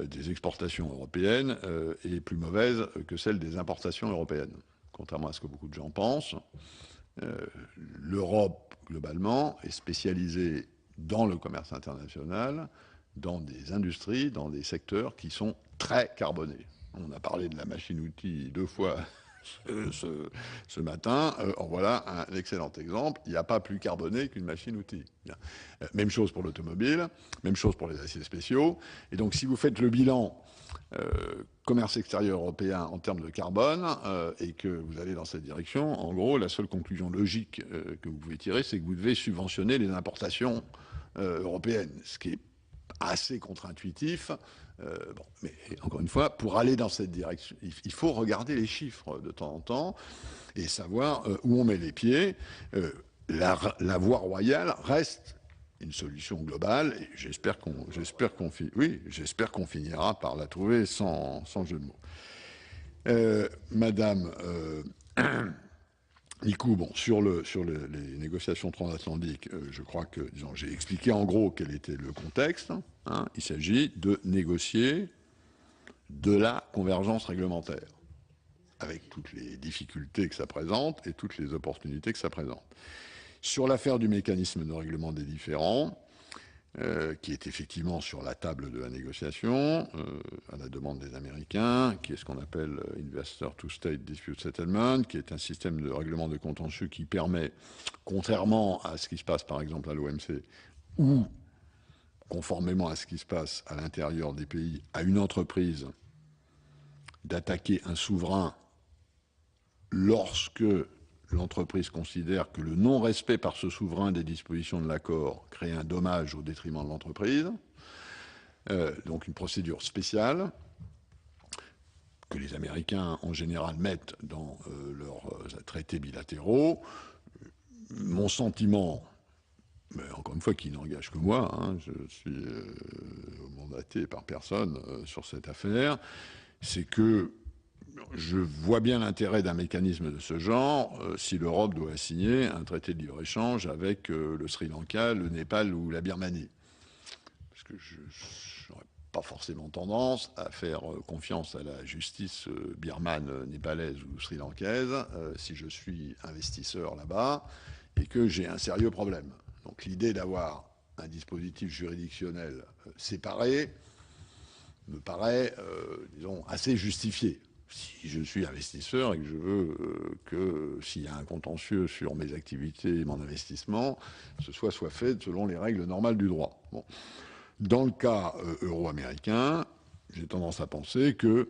des exportations européennes est plus mauvaise que celle des importations européennes. Contrairement à ce que beaucoup de gens pensent, l'Europe, globalement, est spécialisée dans le commerce international, dans des industries, dans des secteurs qui sont très carbonés. On a parlé de la machine-outil 2 fois ce matin. En voilà un excellent exemple. Il n'y a pas plus carboné qu'une machine-outil. Même chose pour l'automobile, même chose pour les aciers spéciaux. Et donc, si vous faites le bilan commerce extérieur européen en termes de carbone et que vous allez dans cette direction, en gros, la seule conclusion logique que vous pouvez tirer, c'est que vous devez subventionner les importations européennes, ce qui est assez contre-intuitif. Bon, mais encore une fois, pour aller dans cette direction, il faut regarder les chiffres de temps en temps et savoir où on met les pieds. La voie royale reste une solution globale et j'espère qu'on finira par la trouver sans jeu de mots. Madame Nicou, bon, sur les négociations transatlantiques, je crois que, disons, j'ai expliqué en gros quel était le contexte. Hein. Il s'agit de négocier de la convergence réglementaire, avec toutes les difficultés que ça présente et toutes les opportunités que ça présente. Sur l'affaire du mécanisme de règlement des différends, qui est effectivement sur la table de la négociation, à la demande des Américains, qui est ce qu'on appelle Investor to State Dispute Settlement, qui est un système de règlement de contentieux qui permet, contrairement à ce qui se passe par exemple à l'OMC, ou conformément à ce qui se passe à l'intérieur des pays, à une entreprise d'attaquer un souverain lorsque l'entreprise considère que le non-respect par ce souverain des dispositions de l'accord crée un dommage au détriment de l'entreprise. Donc une procédure spéciale que les Américains en général mettent dans leurs traités bilatéraux. Mon sentiment, mais encore une fois qui n'engage que moi, hein, je suis mandaté par personne sur cette affaire, c'est que je vois bien l'intérêt d'un mécanisme de ce genre si l'Europe doit signer un traité de libre-échange avec le Sri Lanka, le Népal ou la Birmanie. Parce que je n'aurais pas forcément tendance à faire confiance à la justice birmane, népalaise ou sri-lankaise si je suis investisseur là-bas et que j'ai un sérieux problème. Donc l'idée d'avoir un dispositif juridictionnel séparé me paraît, disons, assez justifiée. Si je suis investisseur et que je veux que s'il y a un contentieux sur mes activités et mon investissement, ce soit fait selon les règles normales du droit. Bon. Dans le cas euro-américain, j'ai tendance à penser que,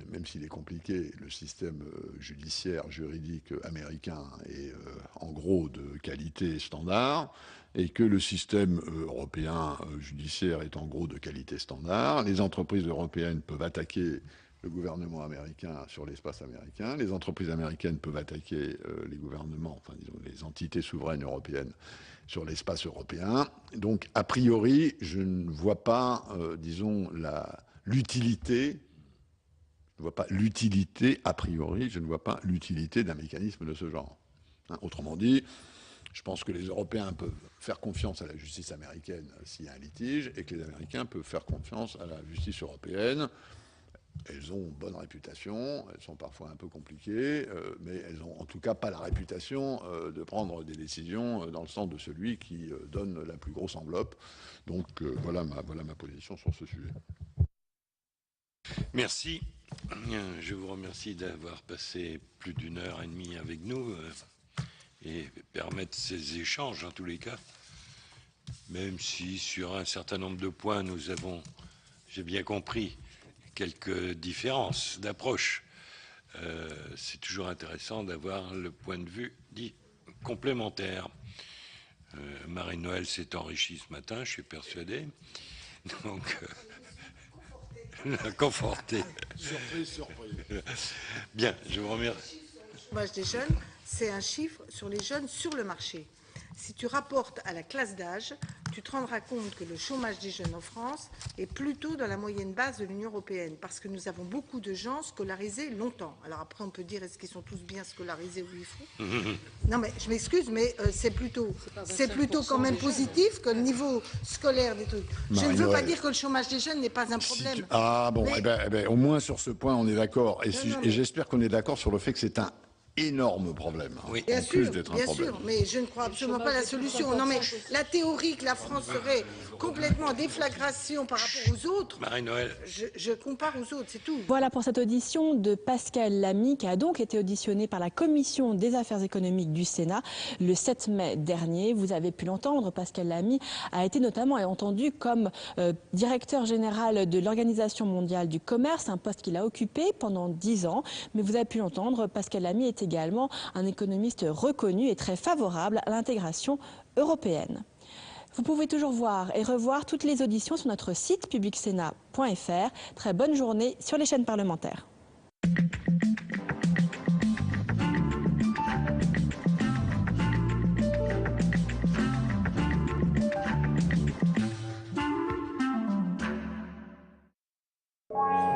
même s'il est compliqué, le système judiciaire, juridique américain est en gros de qualité standard, et que le système européen judiciaire est en gros de qualité standard. Les entreprises européennes peuvent attaquer le gouvernement américain sur l'espace américain. Les entreprises américaines peuvent attaquer les gouvernements, enfin disons les entités souveraines européennes sur l'espace européen. Donc, a priori, je ne vois pas, disons, l'utilité. Je ne vois pas l'utilité, a priori, je ne vois pas l'utilité d'un mécanisme de ce genre. Hein, autrement dit, je pense que les Européens peuvent faire confiance à la justice américaine s'il y a un litige, et que les Américains peuvent faire confiance à la justice européenne. Elles ont bonne réputation, elles sont parfois un peu compliquées, mais elles n'ont en tout cas pas la réputation de prendre des décisions dans le sens de celui qui donne la plus grosse enveloppe. Donc voilà ma position sur ce sujet. Merci. Je vous remercie d'avoir passé plus d'1 heure et demie avec nous et permettre ces échanges en tous les cas, même si sur un certain nombre de points nous avons, j'ai bien compris, quelques différences d'approche. C'est toujours intéressant d'avoir le point de vue dit complémentaire. Marie-Noëlle s'est enrichie ce matin, je suis persuadé. Donc, conforté. Surprise. Bien, je vous remercie. Le chômage des jeunes, c'est un chiffre sur les jeunes sur le marché. Si tu rapportes à la classe d'âge, tu te rendras compte que le chômage des jeunes en France est plutôt dans la moyenne basse de l'Union européenne, parce que nous avons beaucoup de gens scolarisés longtemps. Alors après, on peut dire, est-ce qu'ils sont tous bien scolarisés ou il faut Non, mais je m'excuse, mais c'est plutôt quand même positif que le niveau scolaire des trucs. Je ne veux pas dire que le chômage des jeunes n'est pas un problème. Ah bon, mais... au moins sur ce point, on est d'accord. Et j'espère qu'on est d'accord sur le fait que c'est un énorme problème, oui. Bien en sûr, plus d'être un problème. Sûr, mais je ne crois absolument pas la solution. Non, mais la théorie que la France serait complètement en déflagration par rapport aux autres, Marie-Noëlle. Je compare aux autres, c'est tout. Voilà pour cette audition de Pascal Lamy, qui a donc été auditionné par la Commission des affaires économiques du Sénat le 7 mai dernier. Vous avez pu l'entendre, Pascal Lamy a été notamment entendu comme directeur général de l'Organisation mondiale du commerce, un poste qu'il a occupé pendant 10 ans. Mais vous avez pu l'entendre, Pascal Lamy est également un économiste reconnu et très favorable à l'intégration européenne. Vous pouvez toujours voir et revoir toutes les auditions sur notre site publicsénat.fr. Très bonne journée sur les chaînes parlementaires. Wow.